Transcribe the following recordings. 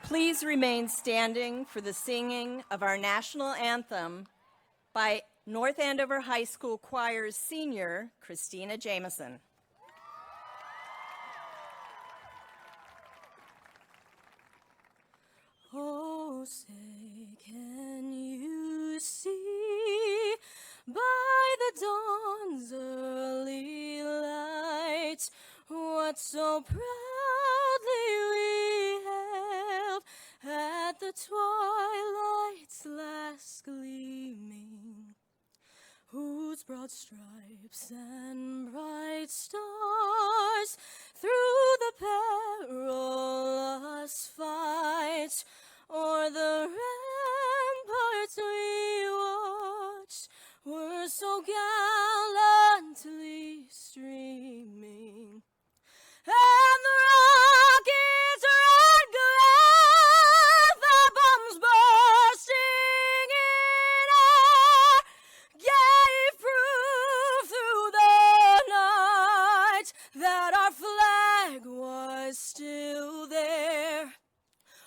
Please remain standing for the singing of our national anthem by North Andover High School Choir's senior, Christina Jameson. Oh, say, can you see by the dawn's early light what so proudly we hailed at the twilight's last gleaming, whose broad stripes and bright stars through the perilous fight o'er the ramparts we watched were so gallantly streaming, and the rockets red glare, the bombs bursting in air, gave proof through the night that our flag was still there.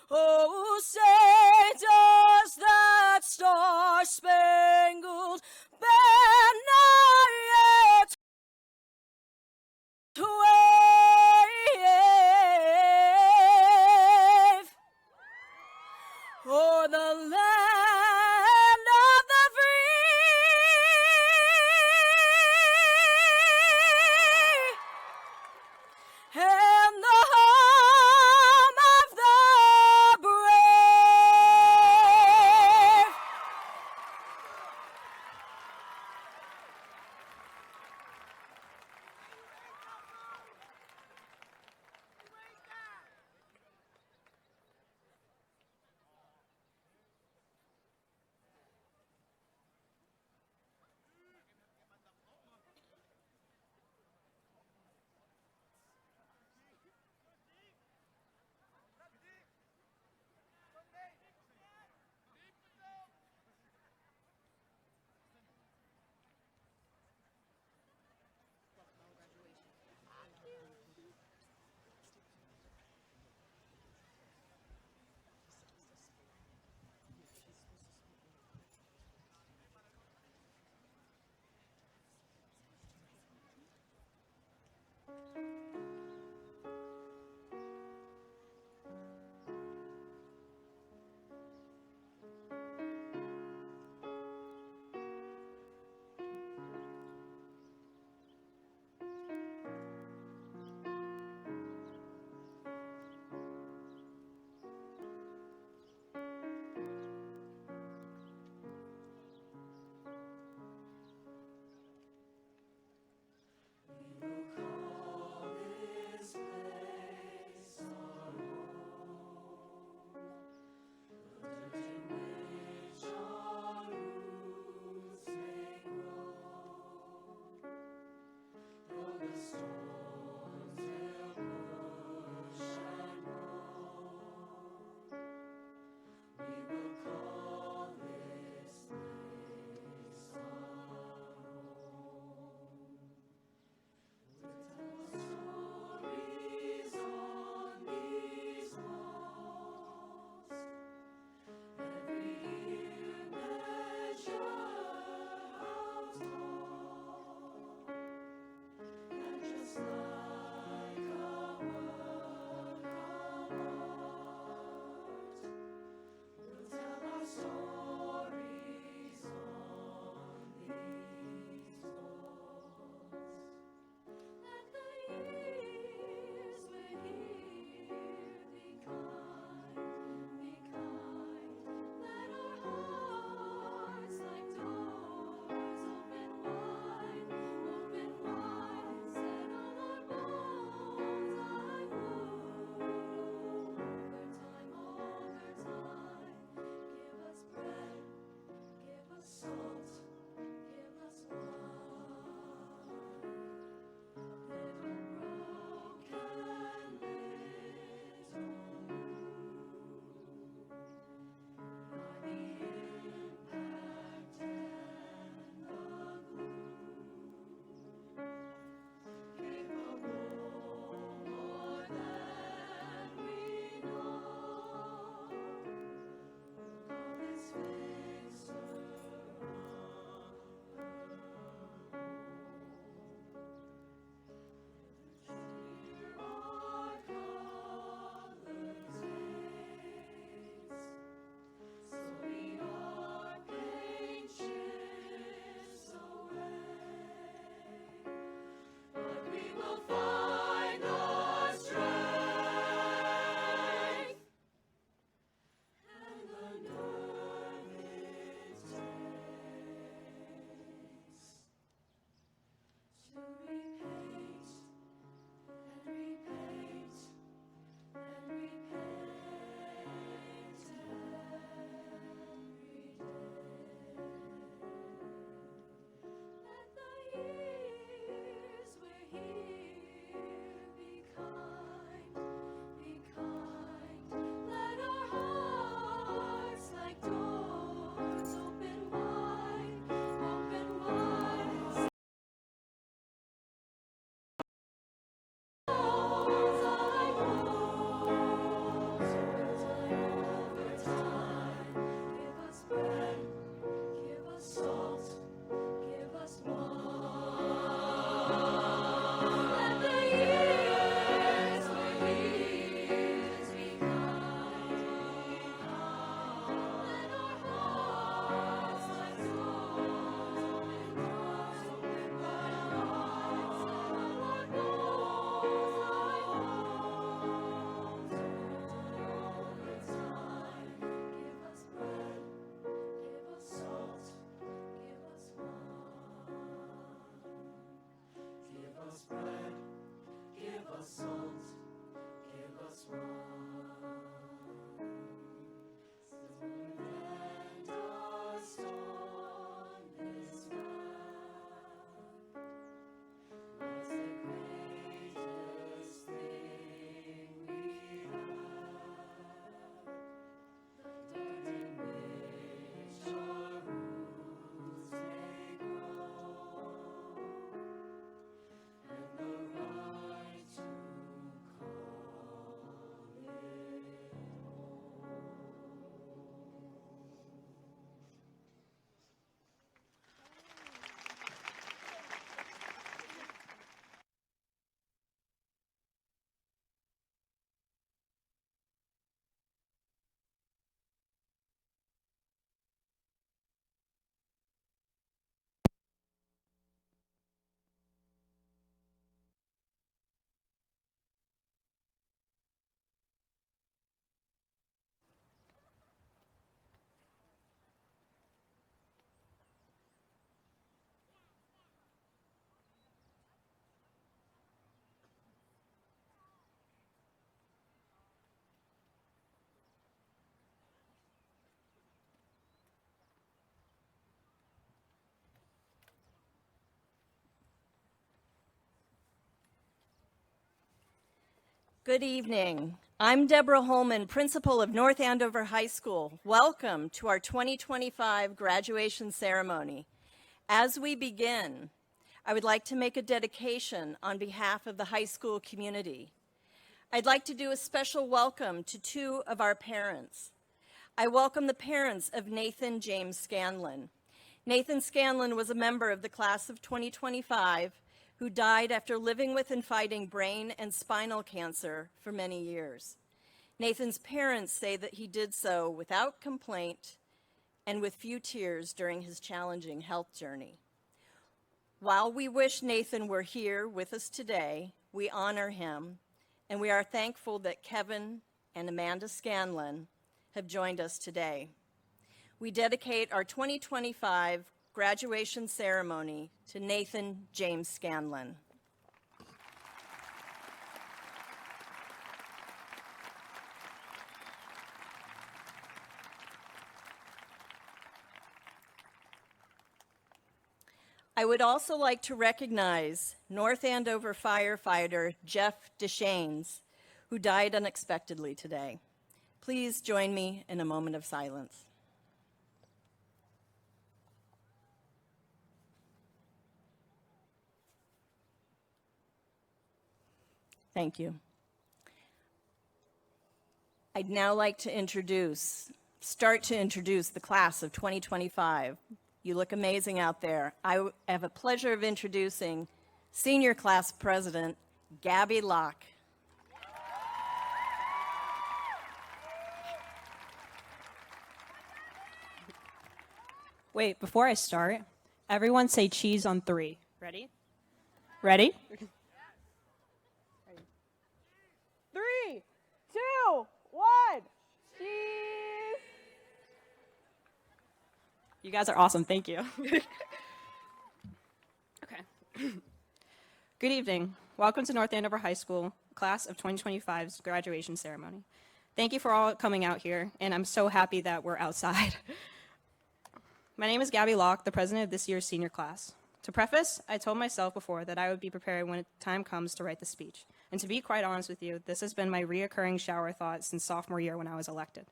Oh, say does that star-spangled banner yet wave? us salt, give us wine. Smooth and dust on this map. What's the greatest thing we have? The dirt in which our roots may grow, and the right to call it Good evening. I'm Deborah Holman, principal of North Andover High School. Welcome to our 2025 graduation ceremony. As we begin, I would like to make a dedication on behalf of the high school community. I'd like to do a special welcome to two of our parents. I welcome the parents of Nathan James Scanlon. Nathan Scanlon was a member of the class of 2025 who died after living with and fighting brain and spinal cancer for many years. Nathan's parents say that he did so without complaint and with few tears during his challenging health journey. While we wish Nathan were here with us today, we honor him, and we are thankful that Kevin and Amanda Scanlon have joined us today. We dedicate our 2025 graduation ceremony to Nathan James Scanlon. I would also like to recognize North Andover firefighter Jeff Deschaines, who died unexpectedly today. Please join me in a moment of silence. Thank you. I'd now like to start to introduce the class of 2025. You look amazing out there. I have a pleasure of introducing Senior Class President Gabby Locke. Wait, before I start, everyone say cheese on 3. Ready? Ready? 3, 2, 1, cheese! You guys are awesome. Thank you. Okay. Good evening. Welcome to North Andover High School, class of 2025's graduation ceremony. Thank you for all coming out here, and I'm so happy that we're outside. My name is Gabby Locke, the president of this year's senior class. To preface, I told myself before that I would be prepared when time comes to write the speech. And to be quite honest with you, this has been my reoccurring shower thought since sophomore year when I was elected.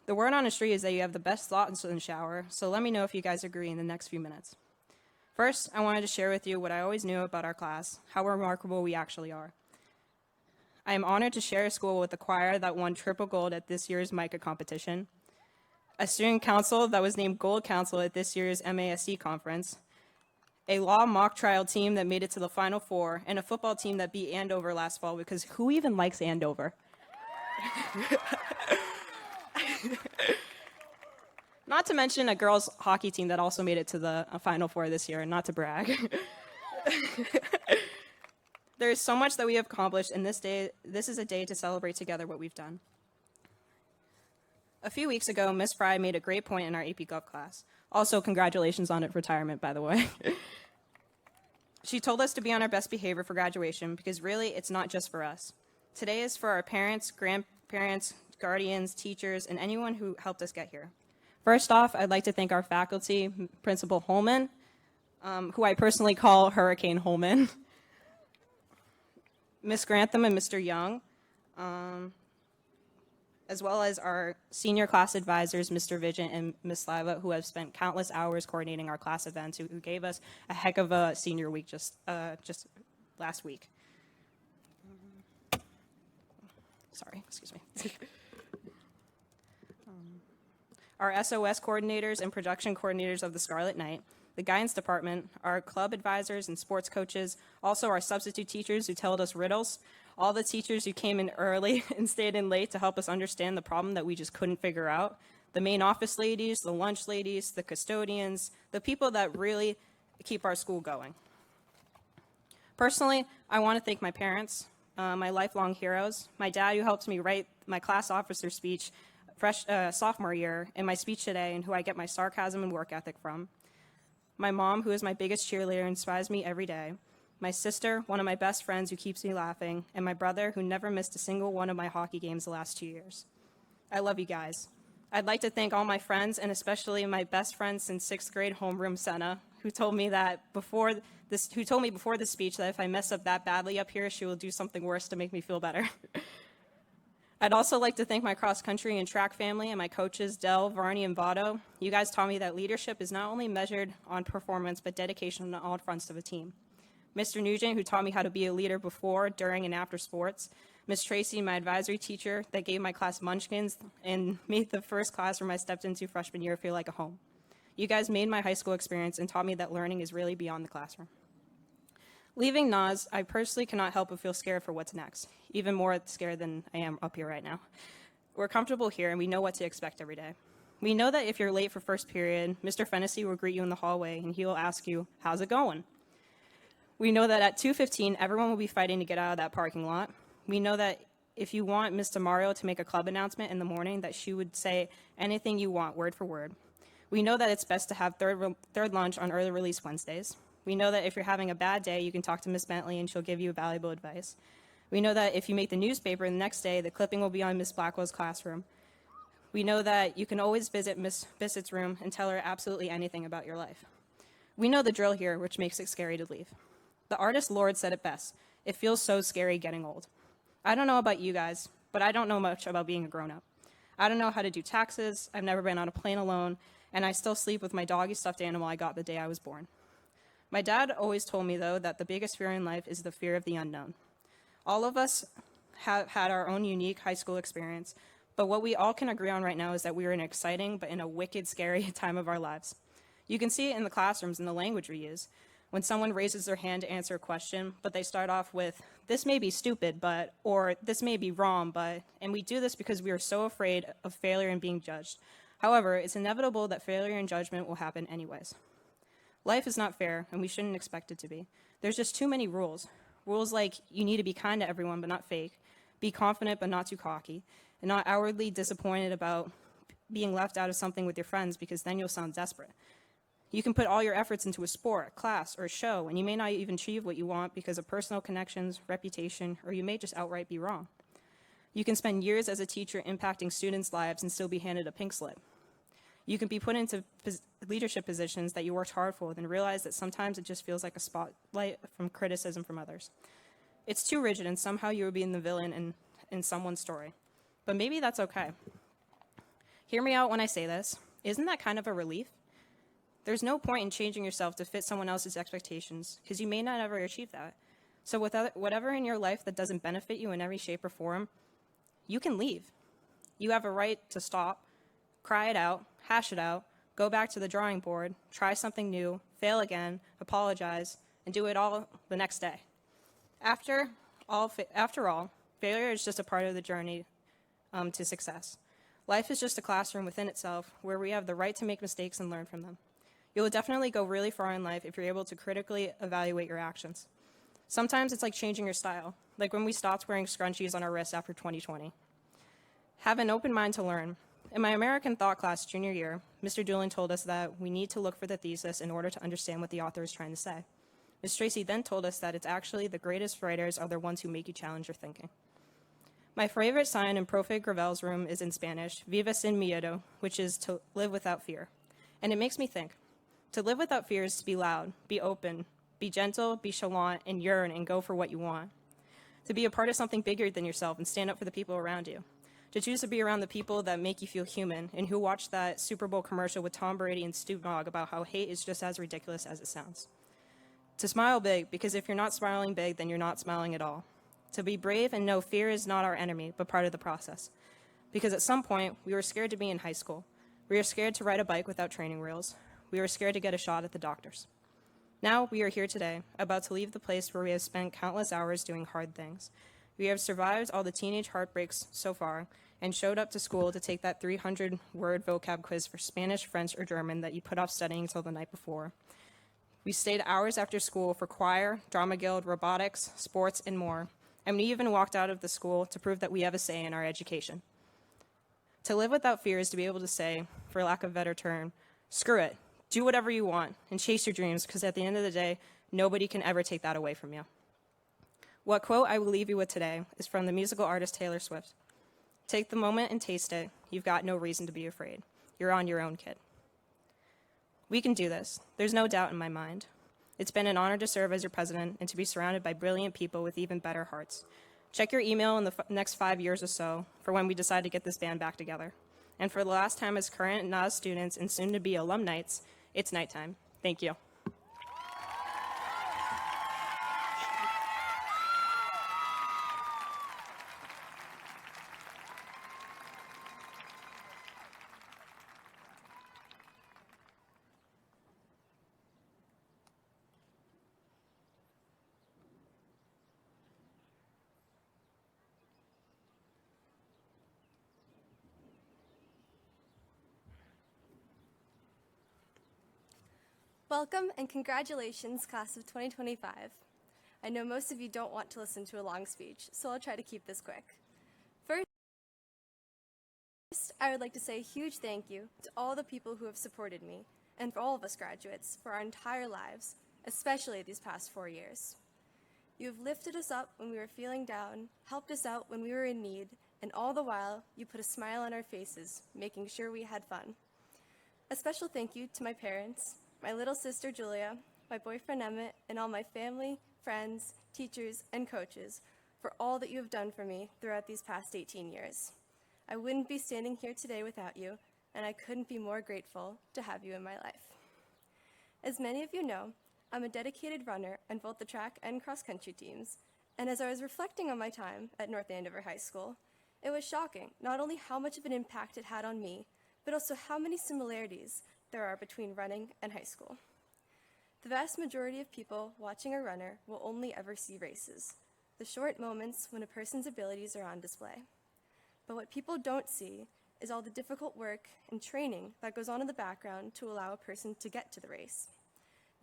The word on the street is that you have the best thoughts in the shower, so let me know if you guys agree in the next few minutes. First, I wanted to share with you what I always knew about our class, how remarkable we actually are. I am honored to share a school with a choir that won triple gold at this year's MICA competition, a student council that was named Gold Council at this year's MASC conference, a law mock trial team that made it to the Final Four, and a football team that beat Andover last fall, because who even likes Andover? Not to mention a girls' hockey team that also made it to the Final Four this year, not to brag. There is so much that we have accomplished, and this is a day to celebrate together what we've done. A few weeks ago, Ms. Fry made a great point in our AP Gov class. Also, congratulations on its retirement, by the way. She told us to be on our best behavior for graduation because really it's not just for us. Today is for our parents, grandparents, guardians, teachers, and anyone who helped us get here. First off, I'd like to thank our faculty, Principal Holman, who I personally call Hurricane Holman, Ms. Grantham and Mr. Young, as well as our senior class advisors, Mr. Vigent and Ms. Slava, who have spent countless hours coordinating our class events, who gave us a heck of a senior week just last week. Sorry, excuse me. Our SOS coordinators and production coordinators of the Scarlet Night, the guidance department, our club advisors and sports coaches, also our substitute teachers who told us riddles, all the teachers who came in early and stayed in late to help us understand the problem that we just couldn't figure out, the main office ladies, the lunch ladies, the custodians, the people that really keep our school going. Personally, I want to thank my parents, my lifelong heroes, my dad who helped me write my class officer speech sophomore year, and my speech today, and who I get my sarcasm and work ethic from. My mom, who is my biggest cheerleader and inspires me every day. My sister, one of my best friends who keeps me laughing. And my brother, who never missed a single one of my hockey games the last 2 years. I love you guys. I'd like to thank all my friends, and especially my best friend since 6th grade, homeroom Senna, who told me before the speech that if I mess up that badly up here, she will do something worse to make me feel better. I'd also like to thank my cross-country and track family and my coaches, Del, Varney, and Votto. You guys taught me that leadership is not only measured on performance, but dedication on all fronts of a team. Mr. Nugent, who taught me how to be a leader before, during, and after sports. Ms. Tracy, my advisory teacher, that gave my class munchkins and made the first classroom I stepped into freshman year feel like a home. You guys made my high school experience and taught me that learning is really beyond the classroom. Leaving NAS, I personally cannot help but feel scared for what's next, even more scared than I am up here right now. We're comfortable here and we know what to expect every day. We know that if you're late for first period, Mr. Fennessy will greet you in the hallway and he will ask you, "How's it going?" We know that at 2:15, everyone will be fighting to get out of that parking lot. We know that if you want Ms. DeMario to make a club announcement in the morning, that she would say anything you want, word for word. We know that it's best to have third lunch on early release Wednesdays. We know that if you're having a bad day, you can talk to Ms. Bentley and she'll give you valuable advice. We know that if you make the newspaper the next day, the clipping will be on Ms. Blackwell's classroom. We know that you can always visit Ms. Bissett's room and tell her absolutely anything about your life. We know the drill here, which makes it scary to leave. The artist Lord said it best, "It feels so scary getting old." I don't know about you guys, but I don't know much about being a grown-up. I don't know how to do taxes, I've never been on a plane alone, and I still sleep with my doggy stuffed animal I got the day I was born. My dad always told me, though, that the biggest fear in life is the fear of the unknown. All of us have had our own unique high school experience, but what we all can agree on right now is that we are in an exciting but in a wicked, scary time of our lives. You can see it in the classrooms and the language we use. When someone raises their hand to answer a question, but they start off with, "This may be stupid, but," or "This may be wrong, but," and we do this because we are so afraid of failure and being judged. However, it's inevitable that failure and judgment will happen anyways. Life is not fair, and we shouldn't expect it to be. There's just too many rules. Rules like you need to be kind to everyone but not fake, be confident but not too cocky, and not outwardly disappointed about being left out of something with your friends because then you'll sound desperate. You can put all your efforts into a sport, class, or a show, and you may not even achieve what you want because of personal connections, reputation, or you may just outright be wrong. You can spend years as a teacher impacting students' lives and still be handed a pink slip. You can be put into leadership positions that you worked hard for and realize that sometimes it just feels like a spotlight from criticism from others. It's too rigid and somehow you will be the villain in someone's story. But maybe that's okay. Hear me out when I say this. Isn't that kind of a relief? There's no point in changing yourself to fit someone else's expectations because you may not ever achieve that. So with whatever in your life that doesn't benefit you in every shape or form, you can leave. You have a right to stop, cry it out, hash it out, go back to the drawing board, try something new, fail again, apologize, and do it all the next day. After all, failure is just a part of the journey to success. Life is just a classroom within itself where we have the right to make mistakes and learn from them. You will definitely go really far in life if you're able to critically evaluate your actions. Sometimes it's like changing your style, like when we stopped wearing scrunchies on our wrists after 2020. Have an open mind to learn. In my American Thought class junior year, Mr. Doolin told us that we need to look for the thesis in order to understand what the author is trying to say. Ms. Tracy then told us that it's actually the greatest writers are the ones who make you challenge your thinking. My favorite sign in Profe Gravel's room is in Spanish, Viva sin miedo, which is to live without fear. And it makes me think, to live without fear is to be loud, be open, be gentle, be chalant, and yearn and go for what you want. To be a part of something bigger than yourself and stand up for the people around you. To choose to be around the people that make you feel human and who watch that Super Bowl commercial with Tom Brady and Stu Dogg about how hate is just as ridiculous as it sounds. To smile big, because if you're not smiling big, then you're not smiling at all. To be brave and know fear is not our enemy, but part of the process. Because at some point, we were scared to be in high school. We were scared to ride a bike without training wheels. We were scared to get a shot at the doctors. Now we are here today, about to leave the place where we have spent countless hours doing hard things. We have survived all the teenage heartbreaks so far and showed up to school to take that 300-word vocab quiz for Spanish, French, or German that you put off studying until the night before. We stayed hours after school for choir, drama guild, robotics, sports, and more. And we even walked out of the school to prove that we have a say in our education. To live without fear is to be able to say, for lack of a better term, screw it, do whatever you want, and chase your dreams, because at the end of the day, nobody can ever take that away from you. What quote I will leave you with today is from the musical artist Taylor Swift. Take the moment and taste it. You've got no reason to be afraid. You're on your own, kid. We can do this. There's no doubt in my mind. It's been an honor to serve as your president and to be surrounded by brilliant people with even better hearts. Check your email in the next 5 years or so for when we decide to get this band back together. And for the last time as current NAS students and soon to be alum nights, it's nighttime. Thank you. Welcome and congratulations, class of 2025. I know most of you don't want to listen to a long speech, so I'll try to keep this quick. First, I would like to say a huge thank you to all the people who have supported me, and for all of us graduates, for our entire lives, especially these past 4 years. You have lifted us up when we were feeling down, helped us out when we were in need, and all the while, you put a smile on our faces, making sure we had fun. A special thank you to my parents, my little sister Julia, my boyfriend Emmett, and all my family, friends, teachers, and coaches for all that you have done for me throughout these past 18 years. I wouldn't be standing here today without you, and I couldn't be more grateful to have you in my life. As many of you know, I'm a dedicated runner on both the track and cross-country teams, and as I was reflecting on my time at North Andover High School, it was shocking not only how much of an impact it had on me, but also how many similarities there are between running and high school. The vast majority of people watching a runner will only ever see races, the short moments when a person's abilities are on display. But what people don't see is all the difficult work and training that goes on in the background to allow a person to get to the race.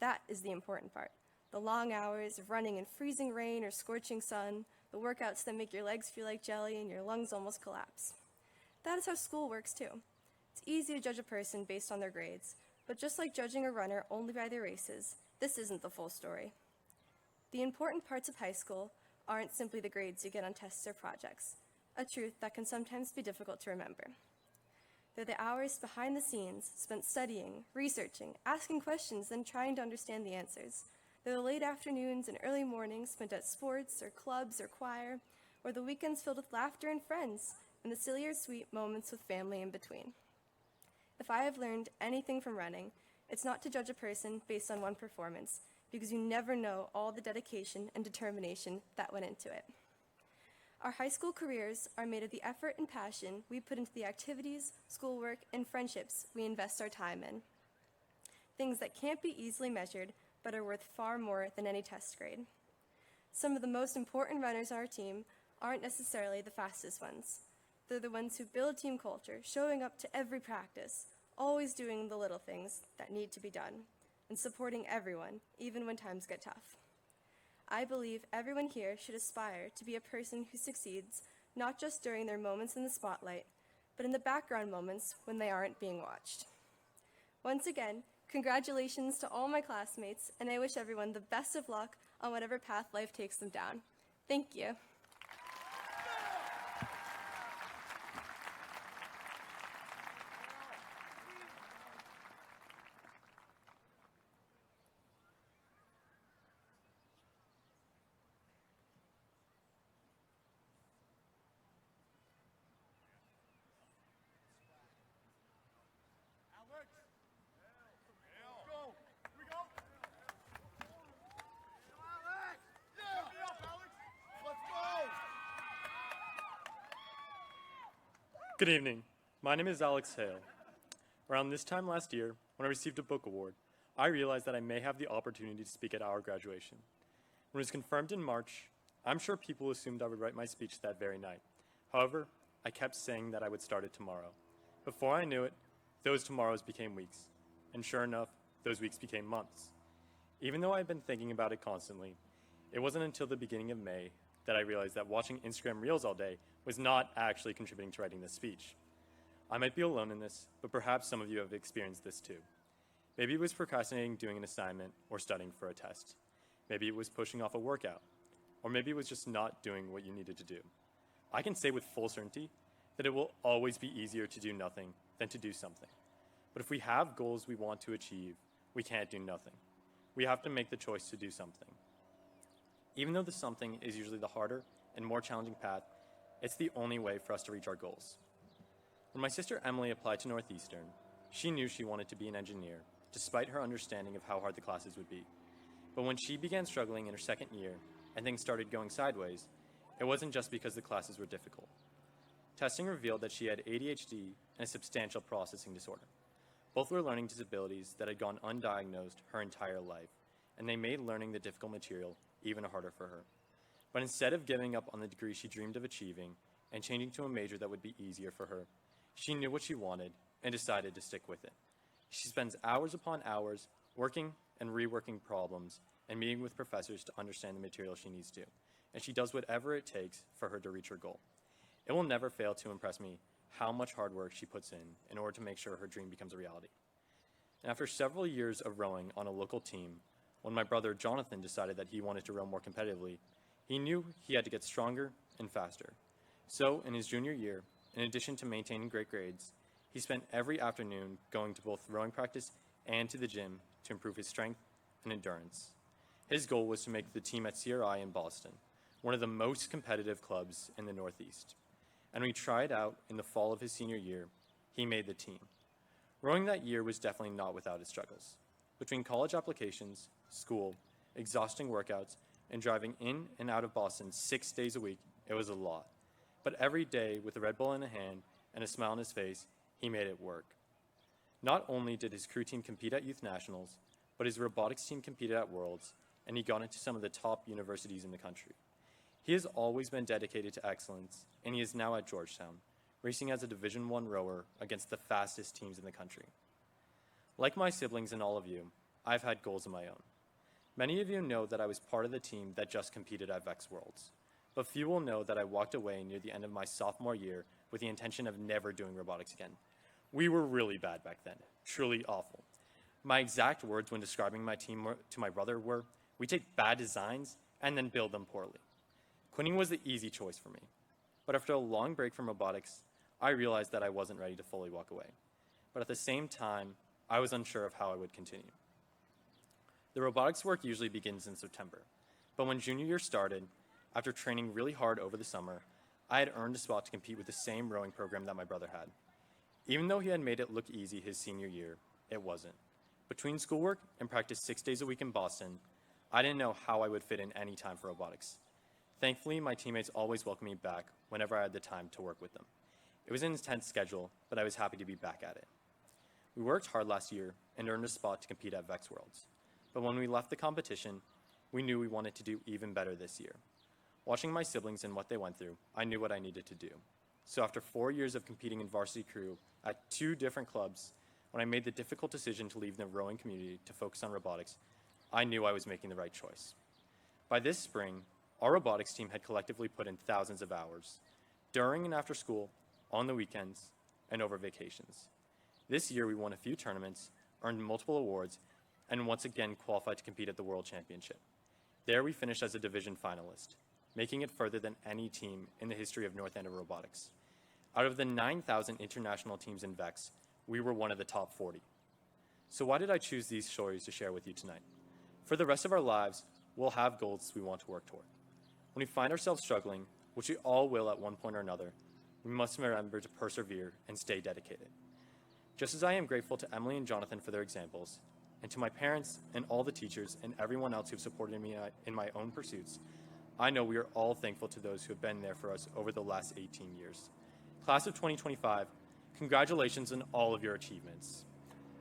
That is the important part. The long hours of running in freezing rain or scorching sun, the workouts that make your legs feel like jelly and your lungs almost collapse. That is how school works too. It's easy to judge a person based on their grades, but just like judging a runner only by their races, this isn't the full story. The important parts of high school aren't simply the grades you get on tests or projects, a truth that can sometimes be difficult to remember. They're the hours behind the scenes spent studying, researching, asking questions, then trying to understand the answers. They're the late afternoons and early mornings spent at sports or clubs or choir, or the weekends filled with laughter and friends, and the silly or sweet moments with family in between. If I have learned anything from running, it's not to judge a person based on one performance, because you never know all the dedication and determination that went into it. Our high school careers are made of the effort and passion we put into the activities, schoolwork, and friendships we invest our time in. Things that can't be easily measured, but are worth far more than any test grade. Some of the most important runners on our team aren't necessarily the fastest ones. They're the ones who build team culture, showing up to every practice, always doing the little things that need to be done, and supporting everyone, even when times get tough. I believe everyone here should aspire to be a person who succeeds not just during their moments in the spotlight, but in the background moments when they aren't being watched. Once again, Congratulations to all my classmates, and I wish everyone the best of luck on whatever path life takes them down. Thank you. Good evening. My name is Alex Hale. Around this time last year, when I received a book award, I realized that I may have the opportunity to speak at our graduation. When it was confirmed in March, I'm sure people assumed I would write my speech that very night. However, I kept saying that I would start it tomorrow. Before I knew it, those tomorrows became weeks. And sure enough, those weeks became months. Even though I've been thinking about it constantly, it wasn't until the beginning of May that I realized that watching Instagram Reels all day was not actually contributing to writing this speech. I might be alone in this, but perhaps some of you have experienced this too. Maybe it was procrastinating doing an assignment or studying for a test. Maybe it was pushing off a workout, or maybe it was just not doing what you needed to do. I can say with full certainty that it will always be easier to do nothing than to do something. But if we have goals we want to achieve, we can't do nothing. We have to make the choice to do something. Even though the something is usually the harder and more challenging path, it's the only way for us to reach our goals. When my sister Emily applied to Northeastern, she knew she wanted to be an engineer, despite her understanding of how hard the classes would be. But when she began struggling in her second year and things started going sideways, it wasn't just because the classes were difficult. Testing revealed that she had ADHD and a substantial processing disorder. Both were learning disabilities that had gone undiagnosed her entire life, and they made learning the difficult material even harder for her. But instead of giving up on the degree she dreamed of achieving and changing to a major that would be easier for her, she knew what she wanted and decided to stick with it. She spends hours upon hours working and reworking problems and meeting with professors to understand the material she needs to, and she does whatever it takes for her to reach her goal. It will never fail to impress me how much hard work she puts in order to make sure her dream becomes a reality. And after several years of rowing on a local team, when my brother Jonathan decided that he wanted to row more competitively, he knew he had to get stronger and faster. So, in his junior year, in addition to maintaining great grades, he spent every afternoon going to both rowing practice and to the gym to improve his strength and endurance. His goal was to make the team at CRI in Boston, one of the most competitive clubs in the Northeast. And when he tried out in the fall of his senior year, he made the team. Rowing that year was definitely not without its struggles. Between college applications, school, exhausting workouts, and driving in and out of Boston 6 days a week, it was a lot. But every day, with a Red Bull in a hand and a smile on his face, he made it work. Not only did his crew team compete at Youth Nationals, but his robotics team competed at Worlds, and he got into some of the top universities in the country. He has always been dedicated to excellence, and he is now at Georgetown, racing as a Division I rower against the fastest teams in the country. Like my siblings and all of you, I've had goals of my own. Many of you know that I was part of the team that just competed at Vex Worlds, but few will know that I walked away near the end of my sophomore year with the intention of never doing robotics again. We were really bad back then, truly awful. My exact words when describing my team to my brother were, "We take bad designs and then build them poorly." Quitting was the easy choice for me, but after a long break from robotics, I realized that I wasn't ready to fully walk away. But at the same time, I was unsure of how I would continue. The robotics work usually begins in September, but when junior year started, after training really hard over the summer, I had earned a spot to compete with the same rowing program that my brother had. Even though he had made it look easy his senior year, it wasn't. Between schoolwork and practice 6 days a week in Boston, I didn't know how I would fit in any time for robotics. Thankfully, my teammates always welcomed me back whenever I had the time to work with them. It was an intense schedule, but I was happy to be back at it. We worked hard last year and earned a spot to compete at Vex Worlds. But when we left the competition, we knew we wanted to do even better this year. Watching my siblings and what they went through, I knew what I needed to do. So after 4 years of competing in varsity crew at 2 different clubs, when I made the difficult decision to leave the rowing community to focus on robotics, I knew I was making the right choice. By this spring, our robotics team had collectively put in thousands of hours, during and after school, on the weekends, and over vacations. This year we won a few tournaments, earned multiple awards, and once again qualified to compete at the World Championship. There we finished as a division finalist, making it further than any team in the history of North Andover robotics. Out of the 9,000 international teams in VEX, we were one of the top 40. So why did I choose these stories to share with you tonight? For the rest of our lives, we'll have goals we want to work toward. When we find ourselves struggling, which we all will at one point or another, we must remember to persevere and stay dedicated. Just as I am grateful to Emily and Jonathan for their examples, and to my parents and all the teachers and everyone else who've supported me in my own pursuits, I know we are all thankful to those who have been there for us over the last 18 years. Class of 2025, congratulations on all of your achievements.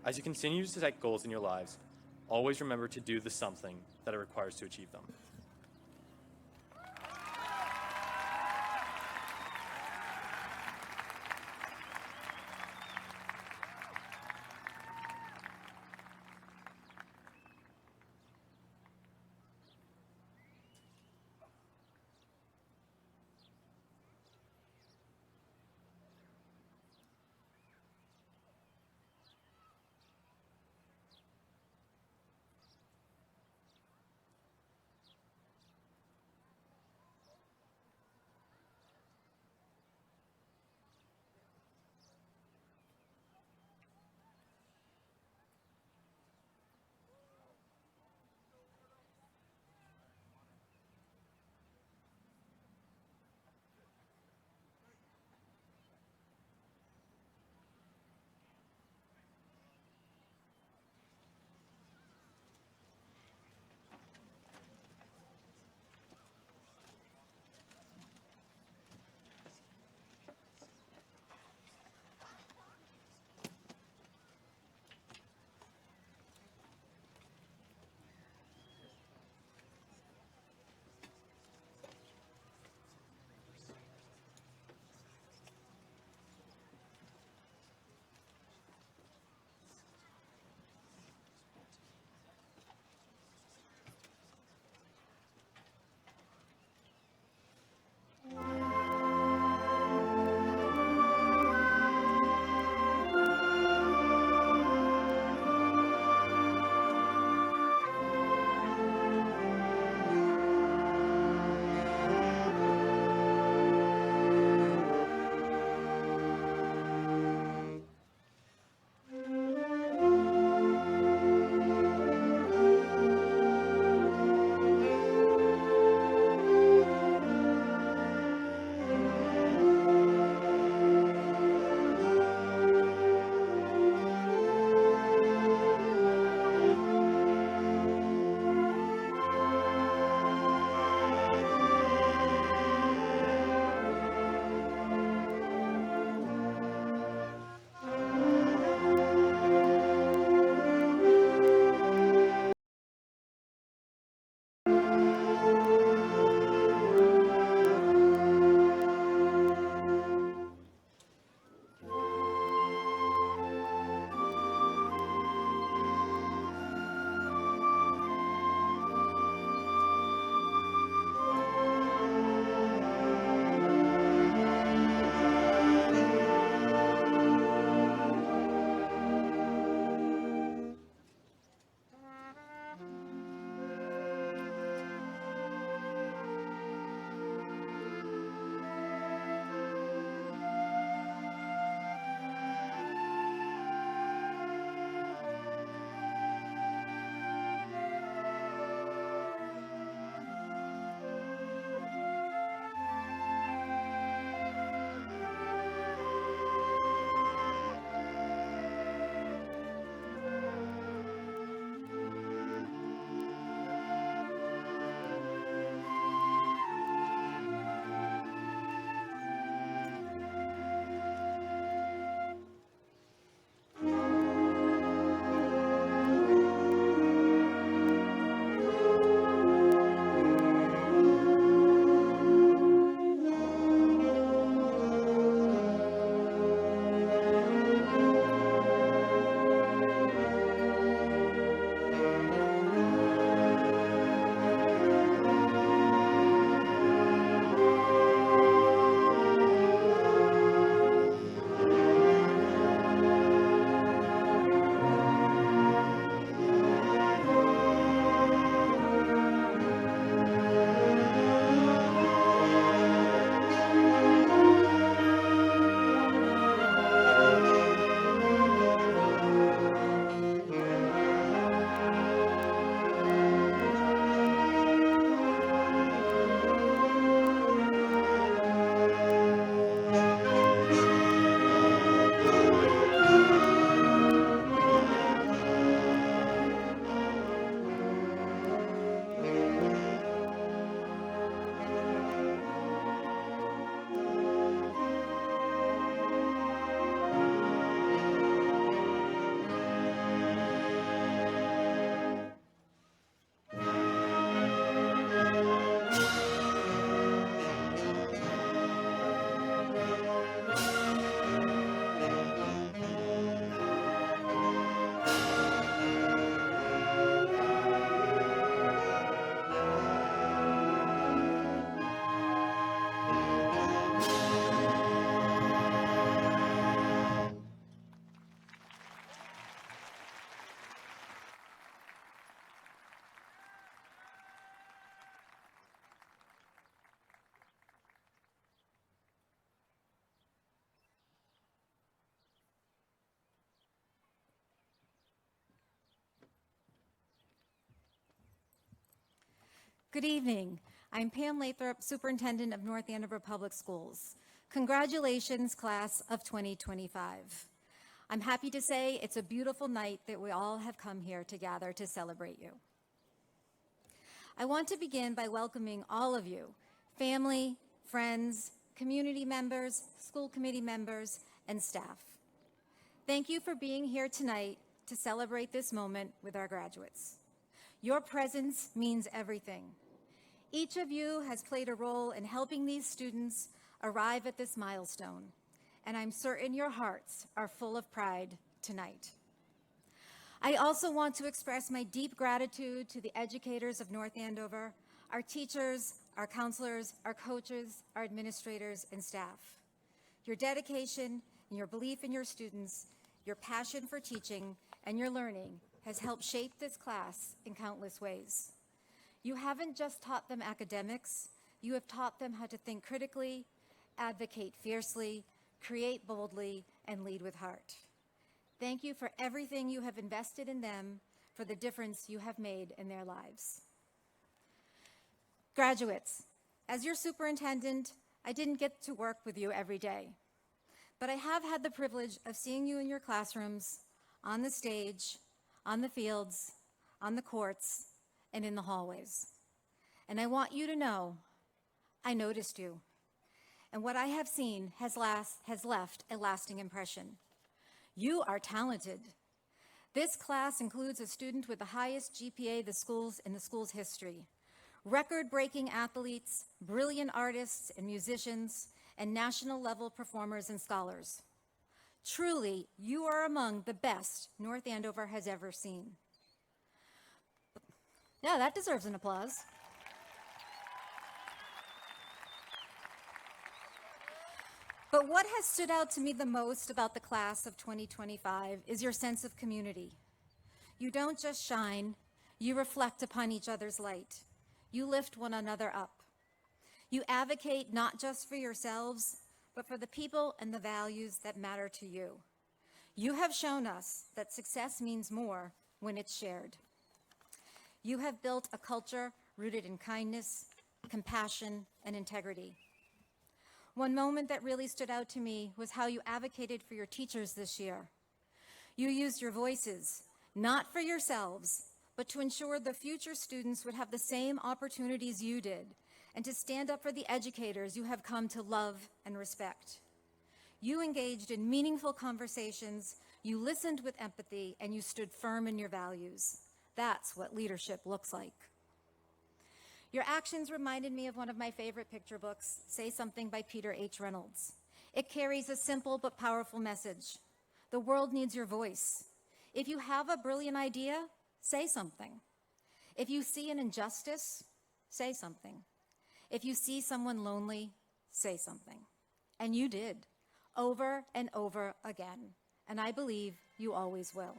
As you continue to set goals in your lives, always remember to do the something that it requires to achieve them. Good evening. I'm Pam Lathrop, Superintendent of North Andover Public Schools. Congratulations, class of 2025. I'm happy to say it's a beautiful night that we all have come here to gather to celebrate you. I want to begin by welcoming all of you, family, friends, community members, school committee members, and staff. Thank you for being here tonight to celebrate this moment with our graduates. Your presence means everything. Each of you has played a role in helping these students arrive at this milestone, and I'm certain your hearts are full of pride tonight. I also want to express my deep gratitude to the educators of North Andover, our teachers, our counselors, our coaches, our administrators, and staff. Your dedication and your belief in your students, your passion for teaching, and your learning has helped shape this class in countless ways. You haven't just taught them academics, you have taught them how to think critically, advocate fiercely, create boldly, and lead with heart. Thank you for everything you have invested in them, for the difference you have made in their lives. Graduates, as your superintendent, I didn't get to work with you every day, but I have had the privilege of seeing you in your classrooms, on the stage, on the fields, on the courts, and in the hallways. And I want you to know, I noticed you. And what I have seen has left a lasting impression. You are talented. This class includes a student with the highest GPA in the school's history. Record-breaking athletes, brilliant artists and musicians, and national-level performers and scholars. Truly, you are among the best North Andover has ever seen. Yeah, that deserves an applause. But what has stood out to me the most about the class of 2025 is your sense of community. You don't just shine, you reflect upon each other's light. You lift one another up. You advocate not just for yourselves, but for the people and the values that matter to you. You have shown us that success means more when it's shared. You have built a culture rooted in kindness, compassion, and integrity. One moment that really stood out to me was how you advocated for your teachers this year. You used your voices, not for yourselves, but to ensure the future students would have the same opportunities you did, and to stand up for the educators you have come to love and respect. You engaged in meaningful conversations, you listened with empathy, and you stood firm in your values. That's what leadership looks like. Your actions reminded me of one of my favorite picture books, Say Something by Peter H. Reynolds. It carries a simple but powerful message. The world needs your voice. If you have a brilliant idea, say something. If you see an injustice, say something. If you see someone lonely, say something. And you did, over and over again. And I believe you always will.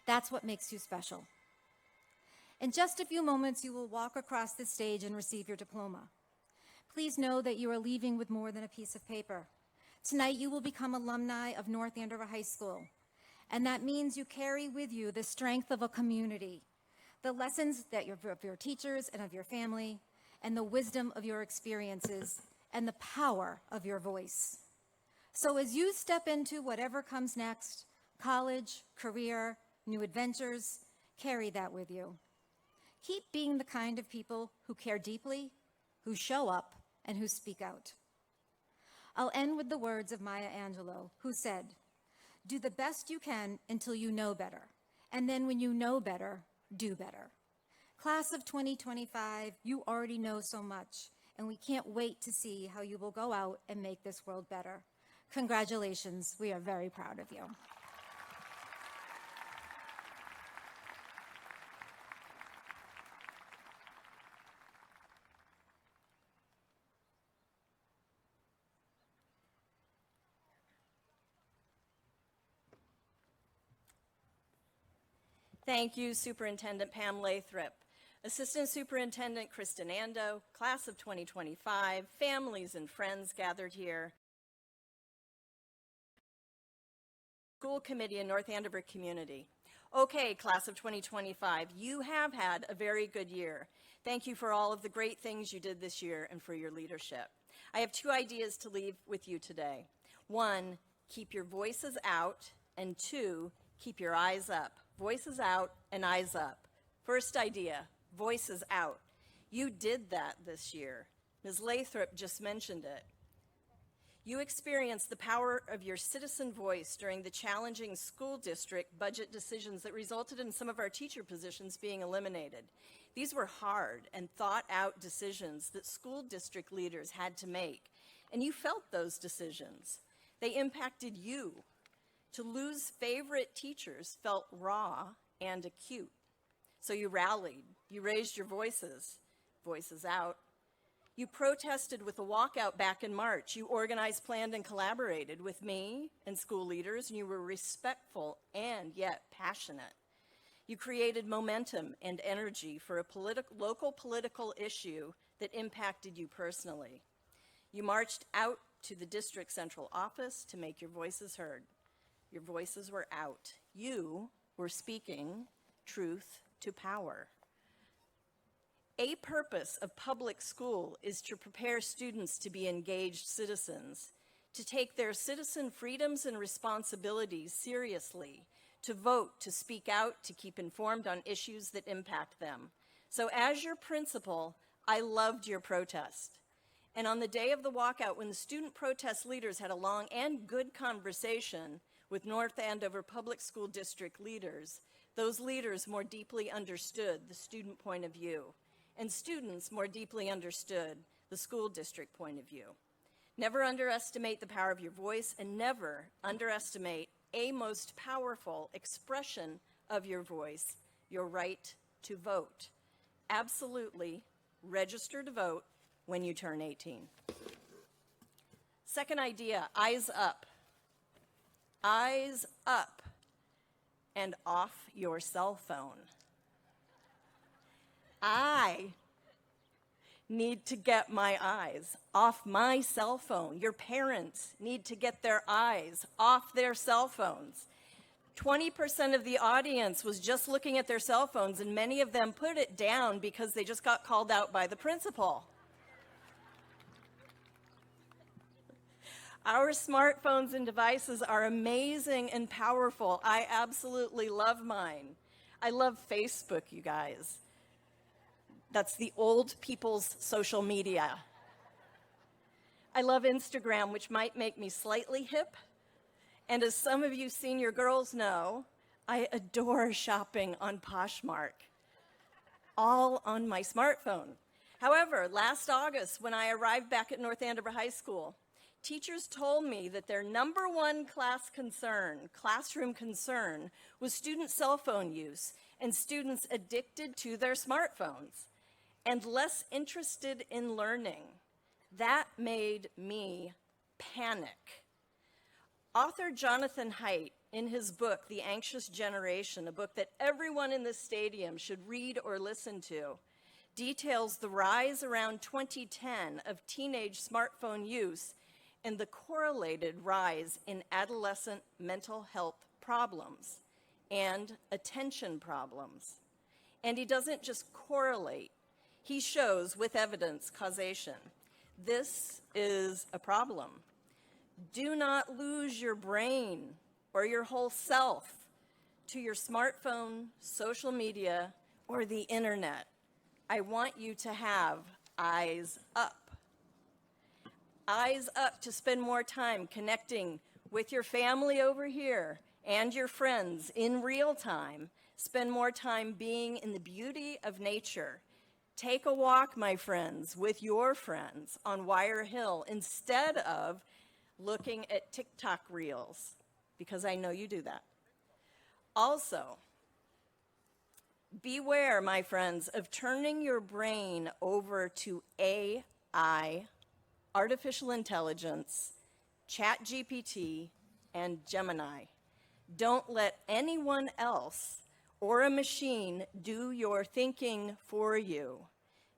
That's what makes you special. In just a few moments, you will walk across the stage and receive your diploma. Please know that you are leaving with more than a piece of paper. Tonight, you will become alumni of North Andover High School. And that means you carry with you the strength of a community, the lessons of your teachers and of your family, and the wisdom of your experiences, and the power of your voice. So as you step into whatever comes next, college, career, new adventures, carry that with you. Keep being the kind of people who care deeply, who show up, and who speak out. I'll end with the words of Maya Angelou, who said, "Do the best you can until you know better, and then when you know better, do better." Class of 2025, you already know so much, and we can't wait to see how you will go out and make this world better. Congratulations, we are very proud of you. Thank you, Superintendent Pam Lathrop, Assistant Superintendent Kristen Ando, Class of 2025, families and friends gathered here, School Committee and North Andover community. Okay, class of 2025, you have had a very good year. Thank you for all of the great things you did this year and for your leadership. I have 2 ideas to leave with you today. 1, keep your voices out, and 2, keep your eyes up. Voices out and eyes up. First idea, voices out. You did that this year. Ms. Lathrop just mentioned it. You experienced the power of your citizen voice during the challenging school district budget decisions that resulted in some of our teacher positions being eliminated. These were hard and thought-out decisions that school district leaders had to make, and you felt those decisions. They impacted you. To lose favorite teachers felt raw and acute. So you rallied, you raised your voices out. You protested with a walkout back in March. You organized, planned, and collaborated with me and school leaders, and you were respectful and yet passionate. You created momentum and energy for a local political issue that impacted you personally. You marched out to the district central office to make your voices heard. Your voices were out. You were speaking truth to power. A purpose of public school is to prepare students to be engaged citizens, to take their citizen freedoms and responsibilities seriously, to vote, to speak out, to keep informed on issues that impact them. So as your principal, I loved your protest. And on the day of the walkout, when the student protest leaders had a long and good conversation with North Andover Public School District leaders, those leaders more deeply understood the student point of view, and students more deeply understood the school district point of view. Never underestimate the power of your voice, and never underestimate a most powerful expression of your voice, your right to vote. Absolutely register to vote when you turn 18. Second idea, eyes up. Eyes up and off your cell phone. I need to get my eyes off my cell phone. Your parents need to get their eyes off their cell phones. 20% of the audience was just looking at their cell phones, and many of them put it down because they just got called out by the principal. Our smartphones and devices are amazing and powerful. I absolutely love mine. I love Facebook, you guys. That's the old people's social media. I love Instagram, which might make me slightly hip. And as some of you senior girls know, I adore shopping on Poshmark, all on my smartphone. However, last August, when I arrived back at North Andover High School, teachers told me that their number one classroom concern, was student cell phone use and students addicted to their smartphones and less interested in learning. That made me panic. Author Jonathan Haidt, in his book, The Anxious Generation, a book that everyone in this stadium should read or listen to, details the rise around 2010 of teenage smartphone use and the correlated rise in adolescent mental health problems and attention problems. And he doesn't just correlate, he shows with evidence causation. This is a problem. Do not lose your brain or your whole self to your smartphone, social media, or the internet. I want you to have eyes up. Eyes up to spend more time connecting with your family over here and your friends in real time. Spend more time being in the beauty of nature. Take a walk, my friends, with your friends on Wire Hill instead of looking at TikTok reels, because I know you do that. Also, beware, my friends, of turning your brain over to AI, artificial intelligence, ChatGPT, and Gemini. Don't let anyone else or a machine do your thinking for you.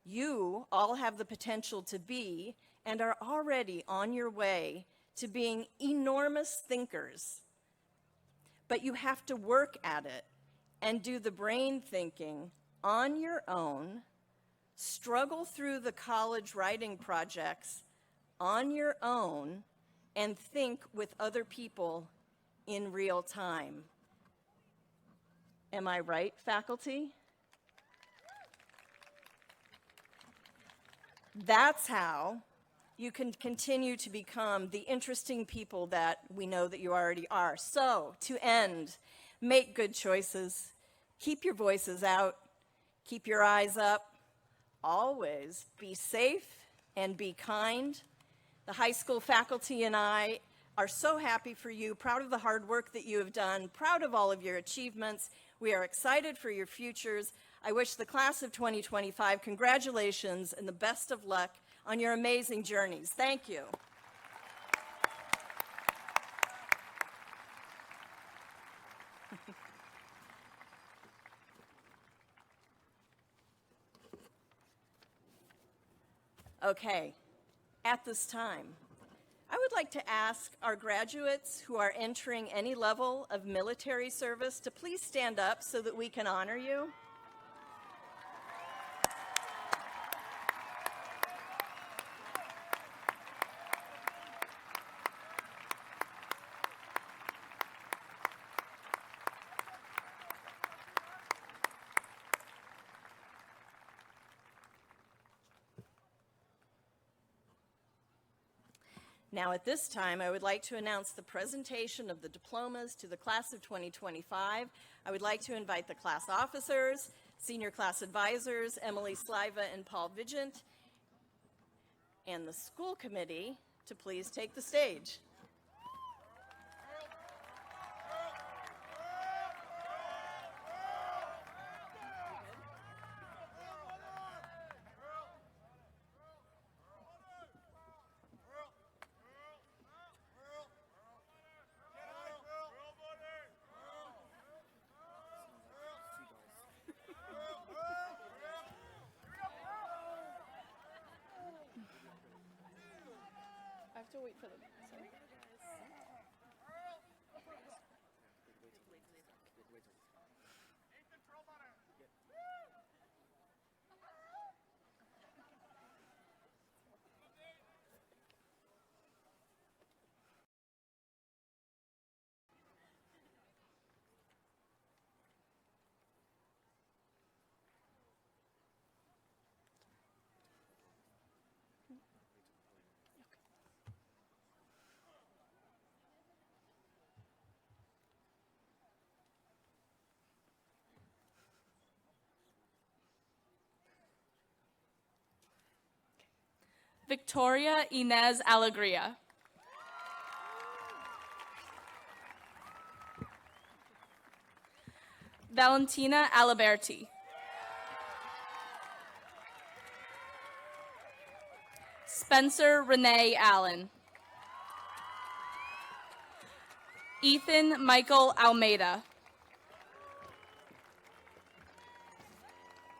You all have the potential to be and are already on your way to being enormous thinkers. But you have to work at it and do the brain thinking on your own, struggle through the college writing projects on your own, and think with other people in real time. Am I right, faculty? That's how you can continue to become the interesting people that we know that you already are. So, to end, make good choices, keep your voices out, keep your eyes up, always be safe and be kind. The high school faculty and I are so happy for you, proud of the hard work that you have done, proud of all of your achievements. We are excited for your futures. I wish the class of 2025 congratulations and the best of luck on your amazing journeys. Thank you. Okay, at this time, I would like to ask our graduates who are entering any level of military service to please stand up so that we can honor you. Now at this time, I would like to announce the presentation of the diplomas to the class of 2025. I would like to invite the class officers, senior class advisors, Emily Sliva and Paul Vigent, and the school committee to please take the stage. I have to wait for them. Sorry. Victoria Inez Alegria. Valentina Aliberti. Spencer Renee Allen. Ethan Michael Almeida.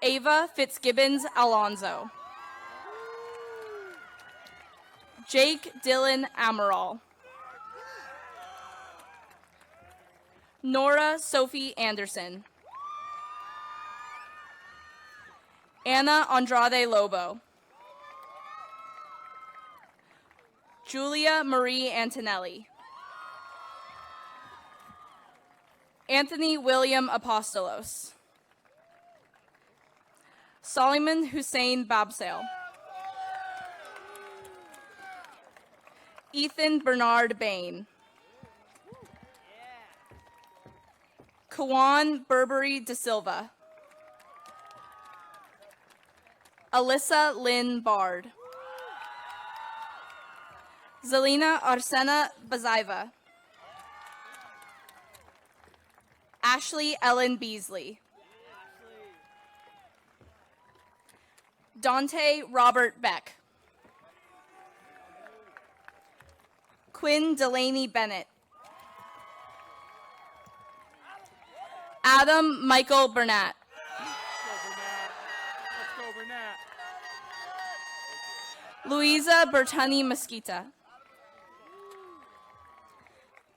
Ava Fitzgibbons Alonzo. Jake Dylan Amaral. Nora Sophie Anderson. Anna Andrade Lobo. Julia Marie Antonelli. Anthony William Apostolos. Solomon Hussein Babsale. Ethan Bernard Bain. Kawan Burberry De Silva. Alyssa Lynn Bard. Zelina Arsena Bazaiva. Ashley Ellen Beasley. Dante Robert Beck. Quinn Delaney Bennett. Adam Michael Burnett. Let's go, Burnett. Louisa Bertani Mesquita.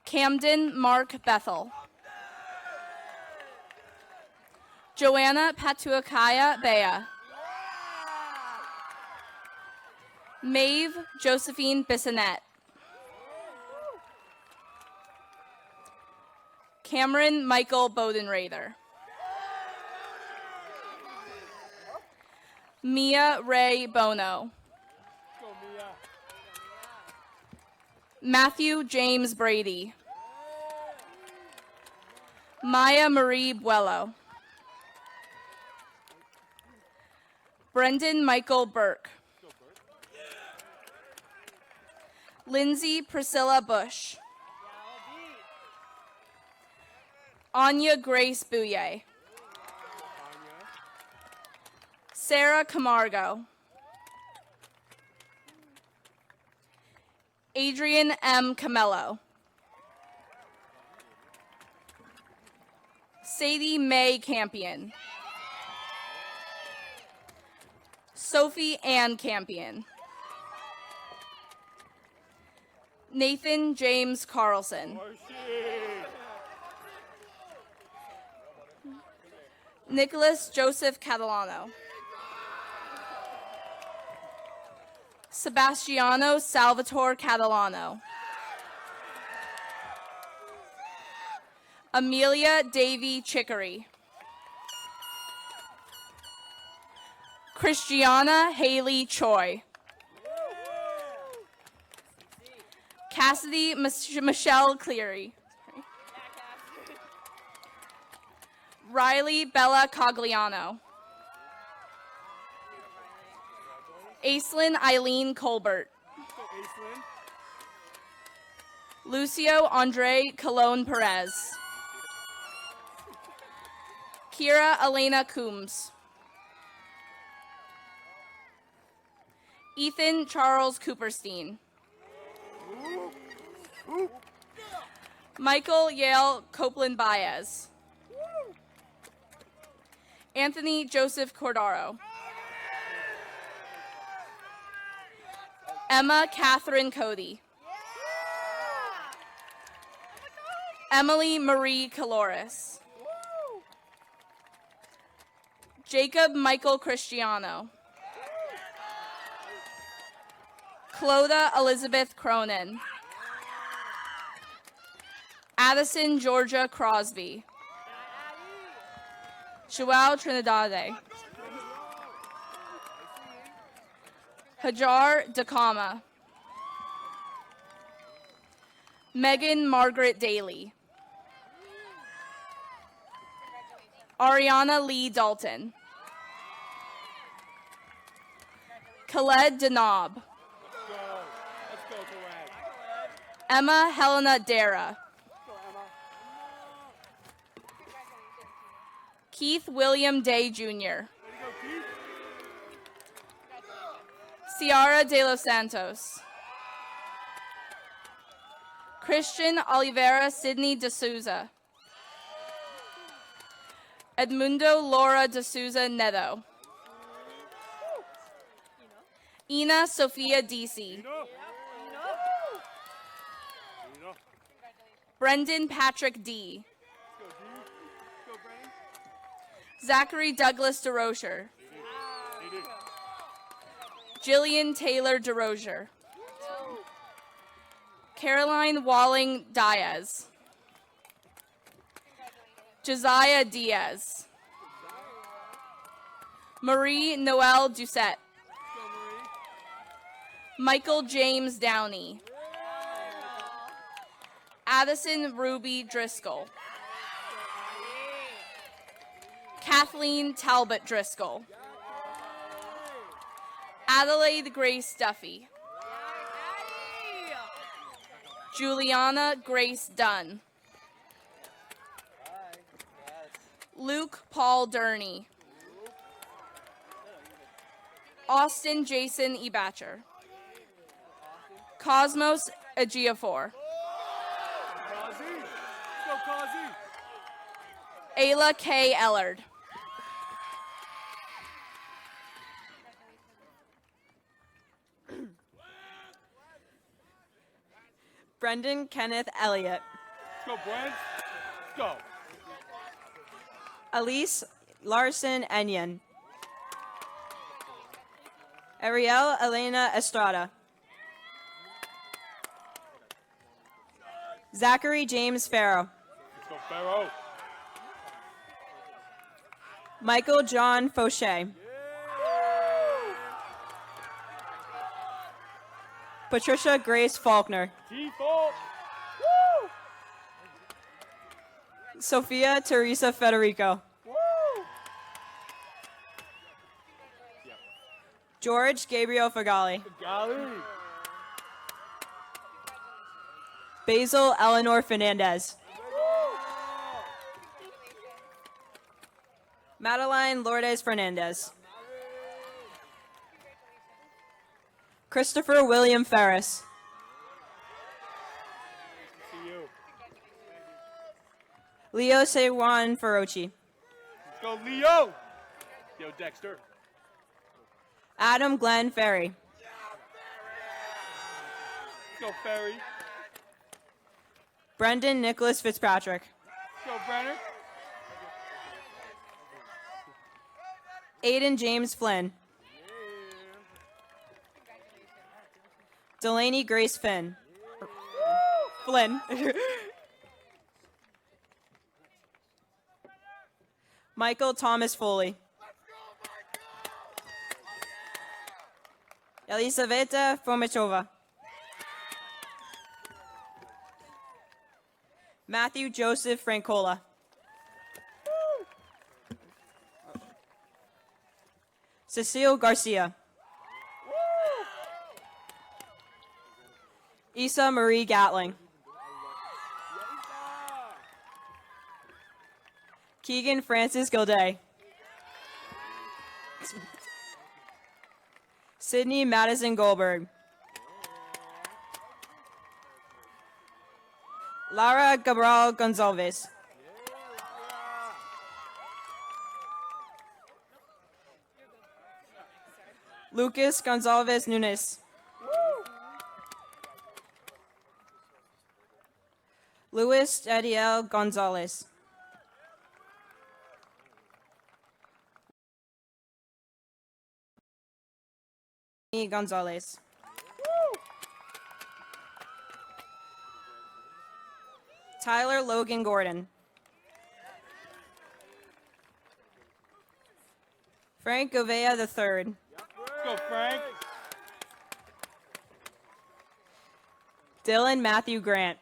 Camden Mark Bethel. Joanna Patuakaya Bea. Maeve Josephine Bissonette. Cameron Michael Bodenrather. Mia Ray Bono. Matthew James Brady. Maya Marie Buello. Brendan Michael Burke. Lindsay Priscilla Bush. Anya Grace Bouye. Sarah Camargo. Adrian M. Camello. Sadie Mae Campion. Sophie Ann Campion. Nathan James Carlson. Nicholas Joseph Catalano. Sebastiano Salvatore Catalano. Amelia Davy Chicory. Christiana Haley Choi. Cassidy Michelle Cleary. Riley Bella Cogliano. Aislinn Eileen Colbert. Lucio Andre Colon Perez. Kira Elena Coombs. Ethan Charles Cooperstein. Michael Yale Copeland Baez. Anthony Joseph Cordaro. Emma Catherine Cody. Emily Marie Caloris. Jacob Michael Cristiano. Clodagh Elizabeth Cronin. Addison Georgia Crosby. Joao Trinidade. Hajar Dakama. Megan Margaret Daly. Ariana Lee Dalton. Khaled Denob. Emma Helena Dara. Keith William Day Jr. Ciara de los Santos. Christian Oliveira Sidney de Souza. Edmundo Laura de Souza Neto. Ina Sophia DC. Brendan Patrick D. Zachary Douglas DeRocher. Jillian Taylor DeRocher. Caroline Walling Diaz. Josiah Diaz. Marie Noelle Doucette. Michael James Downey. Addison Ruby Driscoll. Kathleen Talbot Driscoll. Adelaide Grace Duffy. Juliana Grace Dunn. Luke Paul Durney. Austin Jason Ebacher. Cosmos Agiafor. Ayla K. Ellard. Brendan Kenneth Elliott. Let's go, Brent. Let's go. Elise Larson Enyen. Ariel Elena Estrada. Zachary James Farrow. Let's go, Pharaoh. Michael John Fauché. Patricia Grace Faulkner. Default. Sophia Teresa Federico. George Gabriel Fagali. Golly. Basil Eleanor Fernandez. Madeline Lourdes Fernandez. Christopher William Ferris. See you. Leo Sewan Ferrochi. Let's go, Leo. Yo, Dexter. Adam Glenn Ferry. Let's go, Ferry. Brendan Nicholas Fitzpatrick. Let's go, Brenner. Aiden James Flynn. Delaney Grace Finn. Flynn. Michael Thomas Foley. Elisaveta Fomichova. Matthew Joseph Francola. Cecile Garcia. Isa Marie Gatling. Keegan Francis Gilday. Sydney Madison Goldberg. Lara Cabral Gonzalez. Lucas Gonzalez Nunes. Luis Adiel Gonzalez. Gonzalez. Tyler Logan Gordon. Frank Govea III. Go, Frank. Dylan Matthew Grant.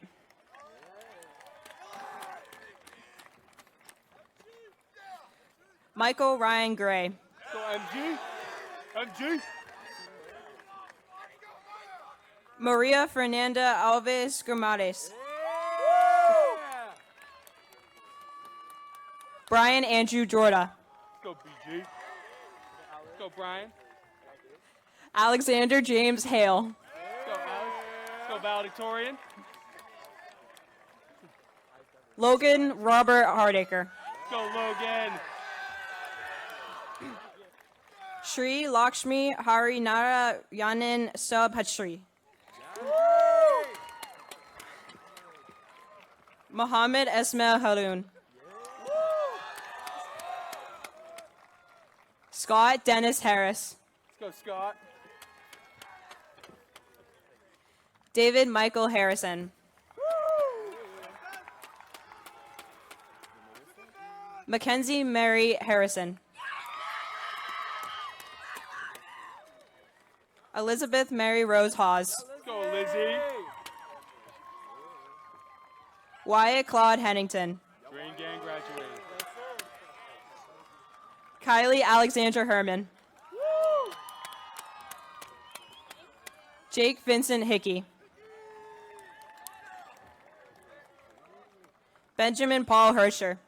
Michael Ryan Gray. Go, MG. MG. Maria Fernanda Alves Gramades. Brian Andrew Jorda. Let's go, BG. Let's go, Brian. Alexander James Hale. Let's go, Alex. Let's go, valedictorian. Logan Robert Hardacre. Let's go, Logan. Shri Lakshmi Harinara Yanan Subhashri. Mohammed Esmail Haroon. Scott Dennis Harris. Let's go, Scott. David Michael Harrison. Mackenzie Mary Harrison. Elizabeth Mary Rose Hawes. Let's go, Lizzie. Wyatt Claude Hennington. Green Gang graduated. Kylie Alexandra Herman. Jake Vincent Hickey. Benjamin Paul Hersher.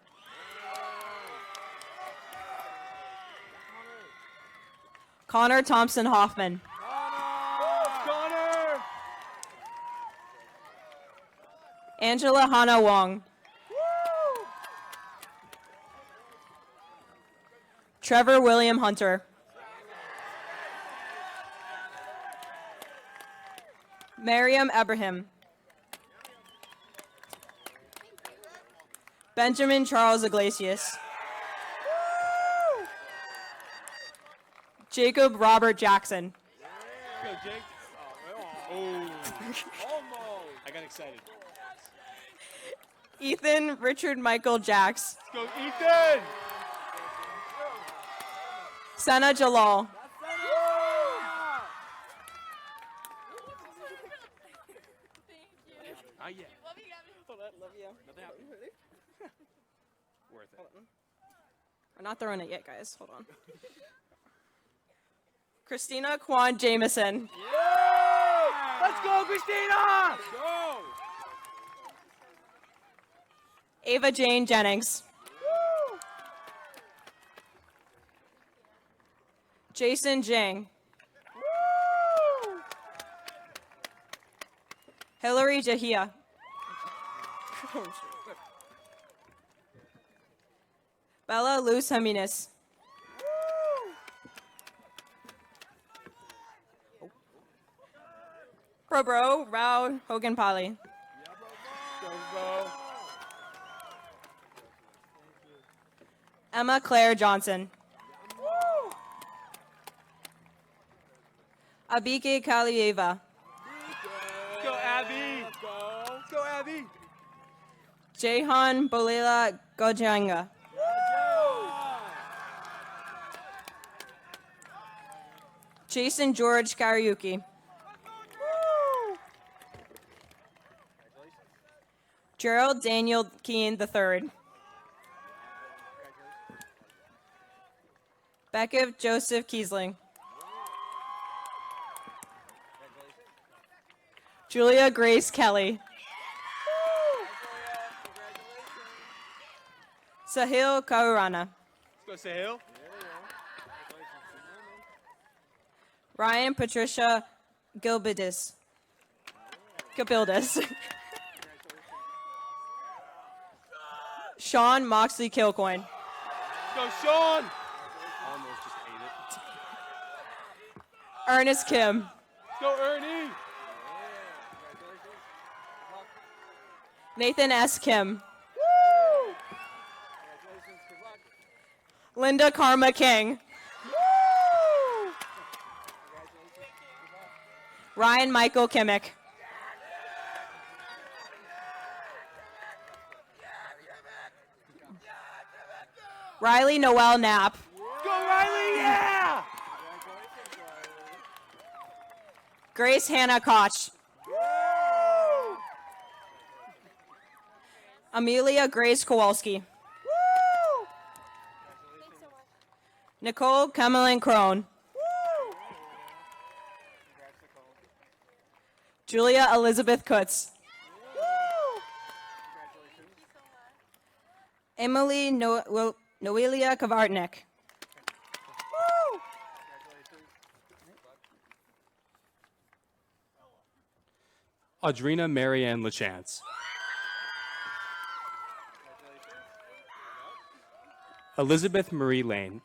Connor Thompson Hoffman. Connor. Angela Hannah Wong. Trevor William Hunter. Miriam Abraham. Benjamin Charles Iglesias. Jacob Robert Jackson. Go, Jake. Oh. Almost. I got excited. Ethan Richard Michael Jacks. Let's go, Ethan. Sana Jalal. Not yet. Love you, Gabby. Love you. Nothing happened. Worth it. We're not throwing it yet, guys. Hold on. Christina Kwan Jameson. Let's go, Christina. Go. Ava Jane Jennings. Jason Jing. Hillary Jahia. Bella Luz Jimenez. Probro Rao Hogan Pali. Go, bro. Emma Claire Johnson. Abike Kalieva. Let's go, Abby. Let's go, Abby. Jehan Bolela Gojanga. Jason George Kariuki. Gerald Daniel Keane III. Becca Joseph Kiesling. Julia Grace Kelly. Sahil Kaurana. Let's go, Sahil. Ryan Patricia Gilbidis. Sean Moxley Kilcoin. Let's go, Sean. Almost just ate it. Ernest Kim. Let's go, Ernie. Nathan S. Kim. Linda Karma King. Ryan Michael Kimmick. Riley Noel Knapp. Go, Riley. Yeah. Grace Hannah Koch. Amelia Grace Kowalski. Nicole Kamelin Crone. Julia Elizabeth Kutz. Emily Noelia Kavartnik. Audrina Marianne LaChance. Elizabeth Marie Lane.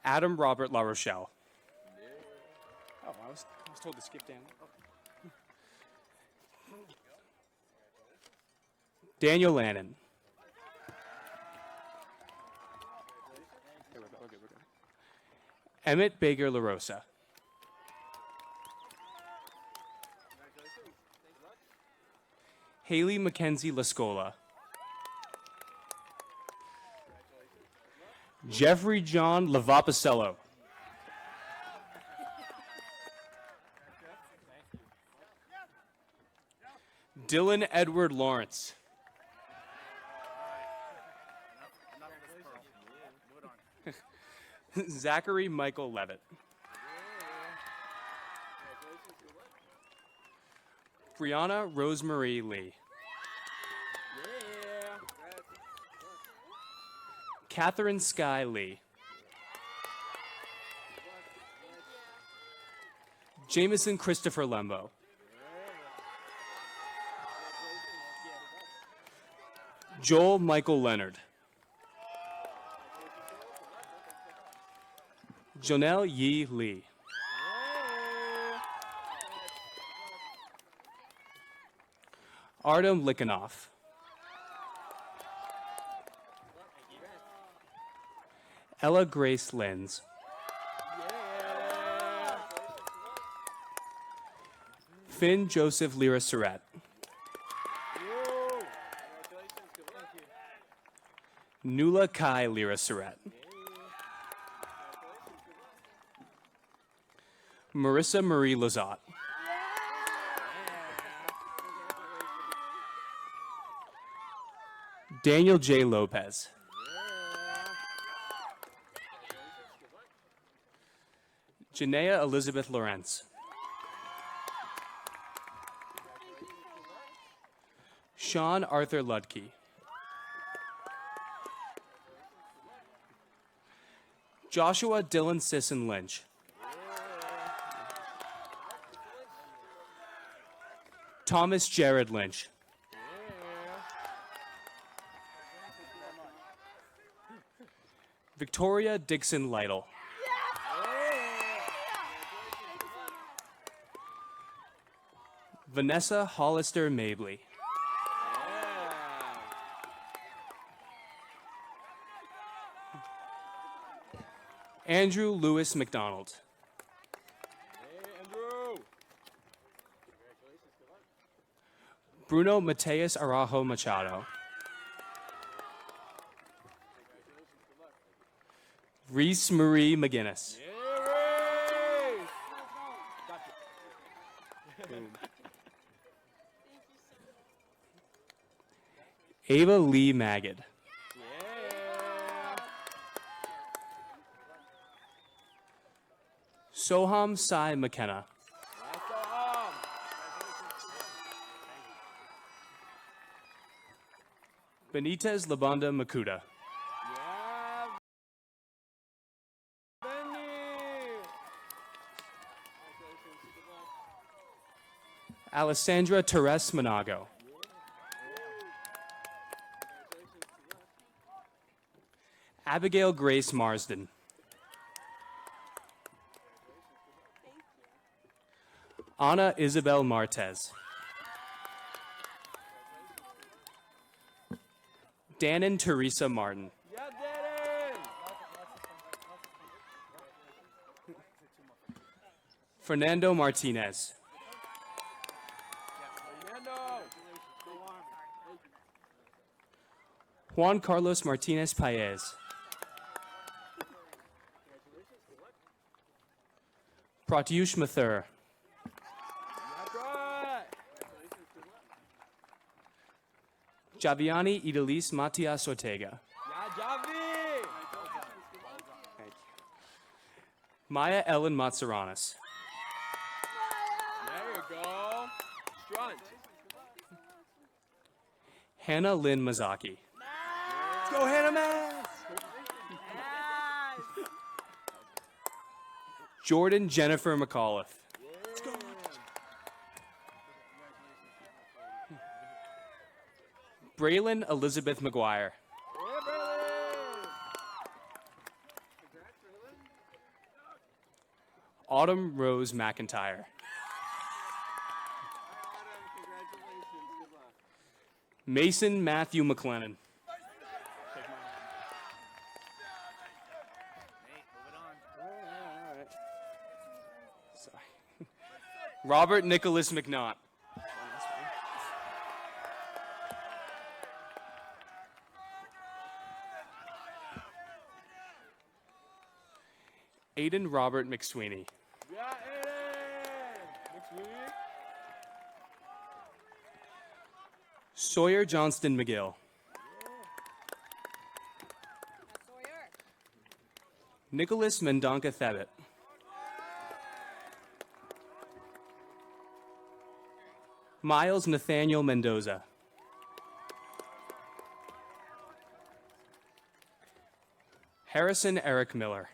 Adam Robert La Rochelle. Oh, I was told to skip down. Daniel Lannon. Emmett Baker LaRosa. Haley Mackenzie Lascola. Jeffrey John Lavapicello. Dylan Edward Lawrence. Zachary Michael Levitt. Brianna Rosemarie Lee. Catherine Sky Lee. Jameson Christopher Lembo. Joel Michael Leonard. Jonelle Yi Lee. Artem Likhanov. Ella Grace Lenz. Finn Joseph Lyra Surratt. Nula Kai Lyra Surratt. Marissa Marie Lazat. Daniel J. Lopez. Janaea Elizabeth Lawrence. Sean Arthur Ludke. Joshua Dylan Sisson Lynch. Thomas Jared Lynch. Victoria Dixon Lytle. Vanessa Hollister Mabley. Andrew Lewis McDonald. Bruno Mateus Araujo Machado. Reese Marie McGinnis. Ava Lee Magid. Soham Sai McKenna. Benitez Labanda Makuda. Alessandra Teres Monago. Abigail Grace Marsden. Anna Isabel Martez. Danon Teresa Martin. Fernando Martinez. Juan Carlos Martinez Paez. Pratyush Mathur. Javiani Idalis Matias Ortega. Thank you. Maya Ellen Matsuranis. There you go. Strunt. Hannah Lynn Mazaki. Let's go, Hannah Man. Jordan Jennifer McAuliffe. Let's go. Braylon Elizabeth McGuire. Autumn Rose McIntyre. Mason Matthew McLennan. Sorry. Robert Nicholas McNaught. Aiden Robert McSweeney. Yeah, Aiden. McSweeney. Sawyer Johnston McGill. Nicholas Mendonca Thebbet. Miles Nathaniel Mendoza. Harrison Eric Miller.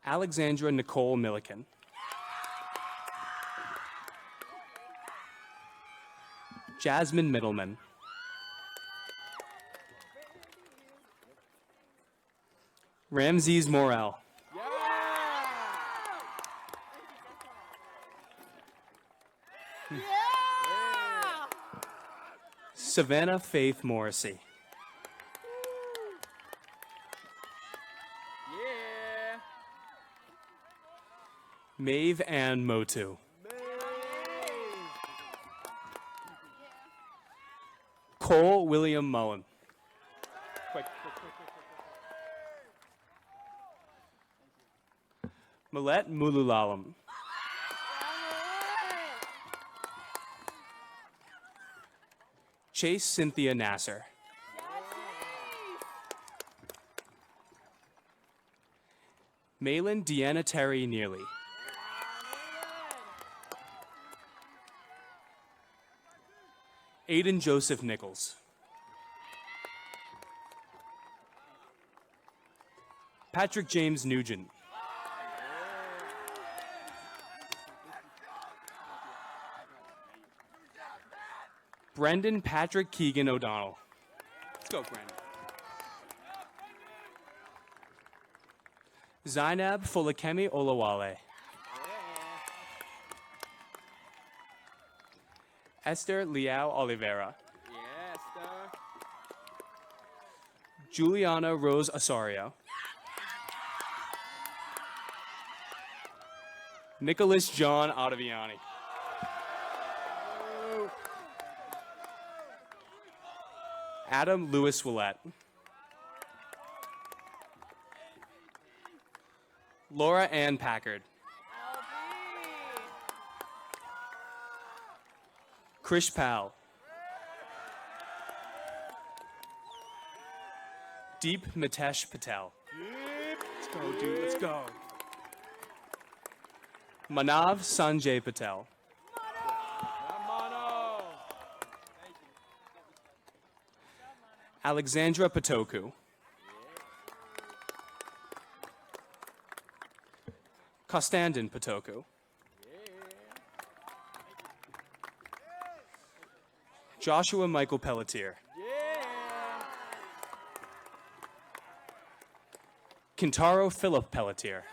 Alexandra Nicole Milliken. Jasmine Middleman. Ramses Morel. Savannah Faith Morrissey. Yeah. Maeve Ann Motu. Cole William Mullen. Millette Mululalam. Chase Cynthia Nasser. Malin Deanna Terry Nearly. Aiden Joseph Nichols. Patrick James Nugent. Brendan Patrick Keegan O'Donnell. Let's go, Brendan. Zainab Folakemi Olawale. Esther Liao Oliveira. Yes, sir. Juliana Rose Osorio. Nicholas John Ottaviani. Adam Lewis Willette. Laura Ann Packard. Krish Pal. Deep Mitesh Patel. Let's go, dude. Let's go. Manav Sanjay Patel. Alexandra Patoku. Kostandin Patoku. Joshua Michael Pelletier. Kintaro Philip Pelletier.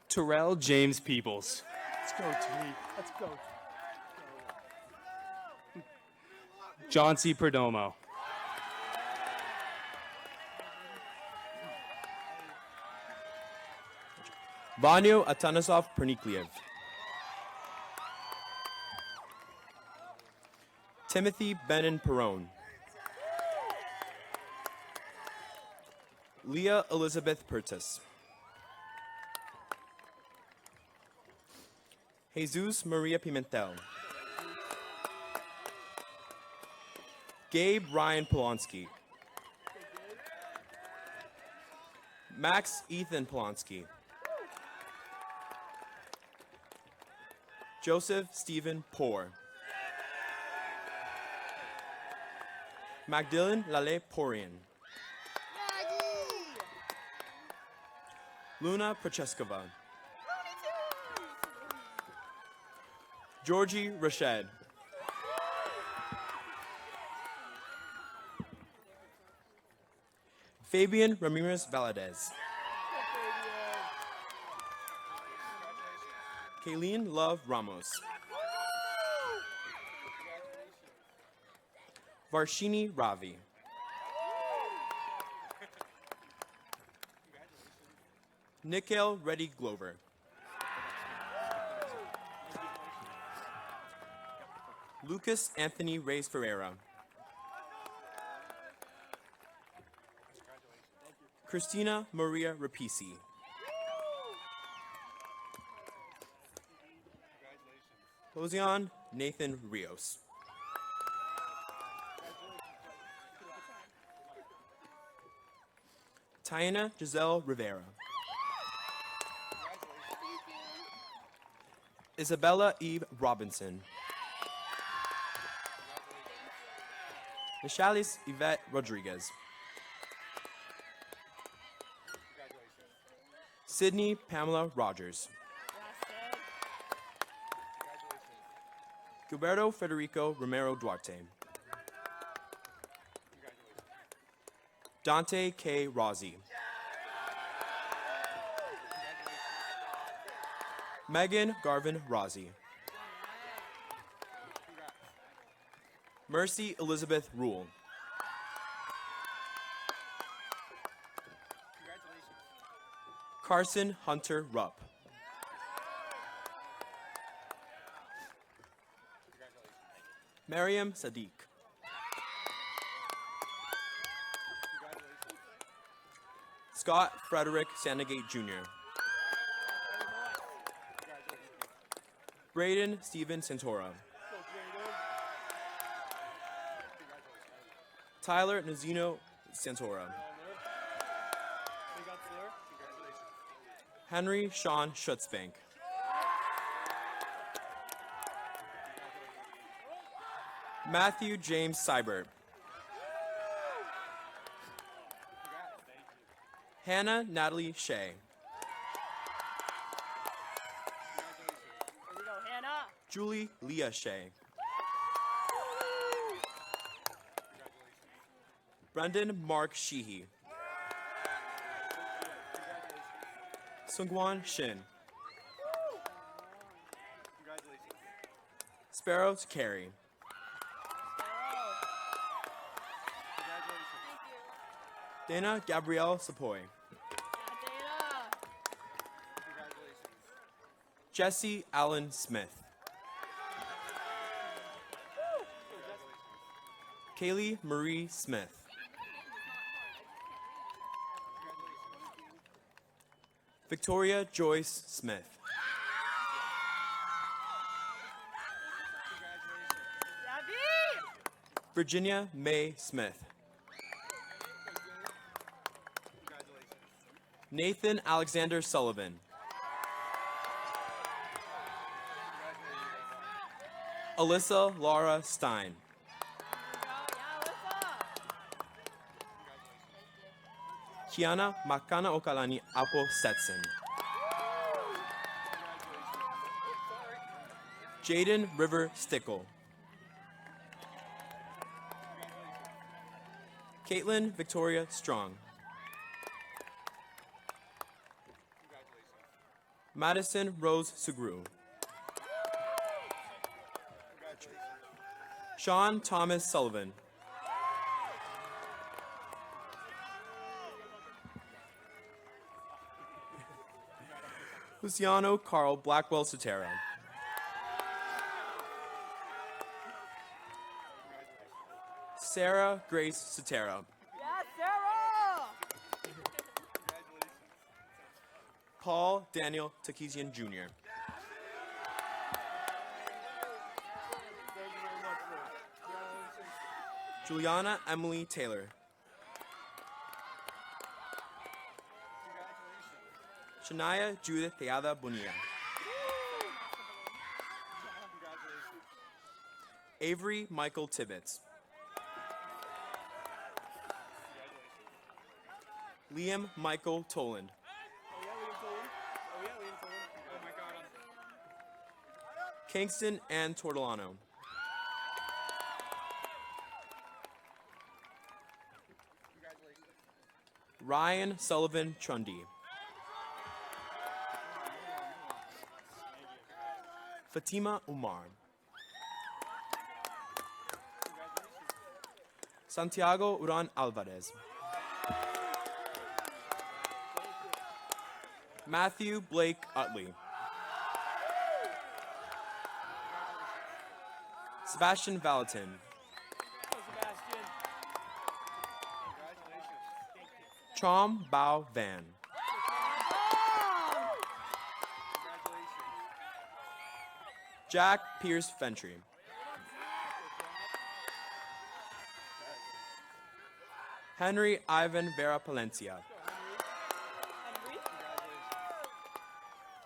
Terrell James Peoples. Let's go, T. Let's go. John C. Perdomo. Vanyo Atanasov Pernikliev. Timothy Benin Perone. Leah Elizabeth Pertus. Jesus Maria Pimentel. Gabe Ryan Polonsky. Max Ethan Polonsky. Joseph Stephen Poor. Magdalene Lale Porian. Luna Procheskova. Georgie Rashad. Fabian Ramirez Valadez. Kayleen Love Ramos. Varshini Ravi. Nikhil Reddy Glover. Lucas Anthony Reyes Ferreira. Christina Maria Rapisi. Josian Nathan Rios. Tiana Giselle Rivera. Isabella Eve Robinson. Michalis Yvette Rodriguez. Sydney Pamela Rogers. Gilberto Federico Romero Duarte. Dante K. Rossi. Megan Garvin Rossi. Mercy Elizabeth Rule. Carson Hunter Rupp. Mariam Sadiq. Scott Frederick Sandegate Jr. Braden Stephen Santora. Tyler Nazino Santora. Henry Sean Schutzbank. Matthew James Seibert. Hannah Natalie Shea. Julie Leah Shea. Brendan Mark Sheehy. Sungwon Shin. Sparrows Carey. Dana Gabrielle Sapoy. Jesse Allen Smith. Kaylee Marie Smith. Victoria Joyce Smith. Virginia May Smith. Nathan Alexander Sullivan. Alyssa Laura Stein. Kiana Makana Okalani Apo Setson. Jaden River Stickle. Caitlin Victoria Strong. Madison Rose Sugru. Sean Thomas Sullivan. Luciano Carl Blackwell Sotero. Sarah Grace Sotero. Paul Daniel Takisian Jr. Juliana Emily Taylor. Shania Judith Teada Bonilla. Avery Michael Tibbetts. Liam Michael Toland. Kingston Ann Tortolano. Ryan Sullivan Trundy. Fatima Umar. Santiago Uran Alvarez. Matthew Blake Utley. Sebastian Valentin. Chom Bao Van. Jack Pierce Fentry. Henry Ivan Vera Palencia.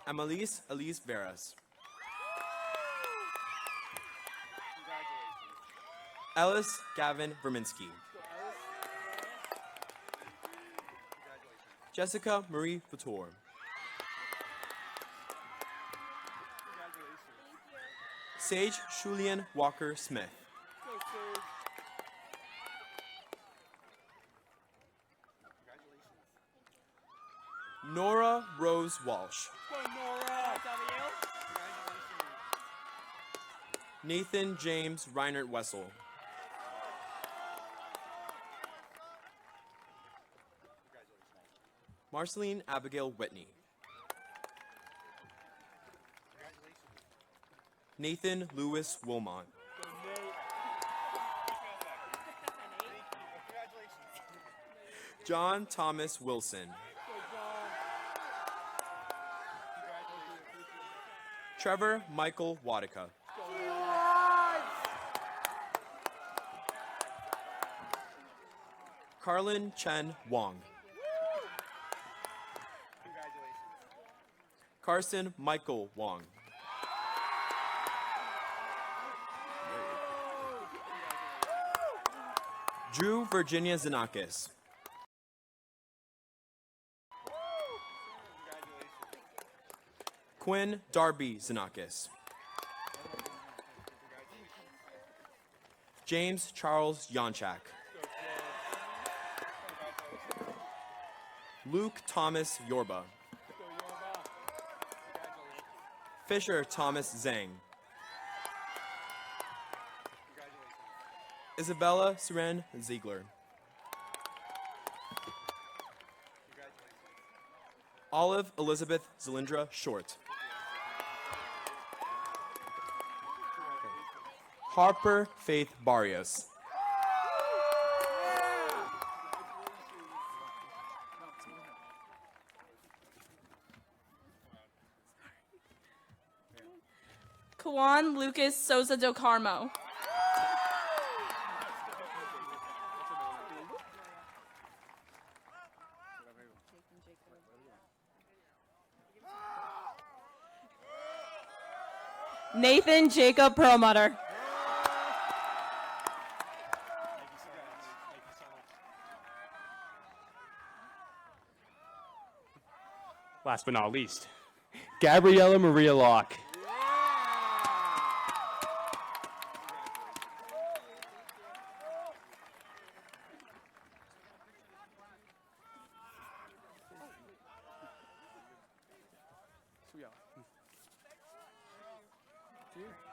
Amalise Elise Veras. Ellis Gavin Verminski. Jessica Marie Couture. Sage Shulian Walker Smith. Nora Rose Walsh. Nathan James Reinert Wessel. Marceline Abigail Whitney. Nathan Lewis Wilmont. John Thomas Wilson. Trevor Michael Wadika. Carlin Chen Wong. Carson Michael Wong. Drew Virginia Zanakis. Quinn Darby Zanakis. James Charles Yonchak. Luke Thomas Yorba. Fisher Thomas Zhang. Isabella Seren Ziegler. Olive Elizabeth Zalindra Short. Harper Faith Barrios. Juan Lucas Souza del Carmo. Nathan Jacob Perlmutter. Last but not least, Gabriella Maria Locke. Cheers.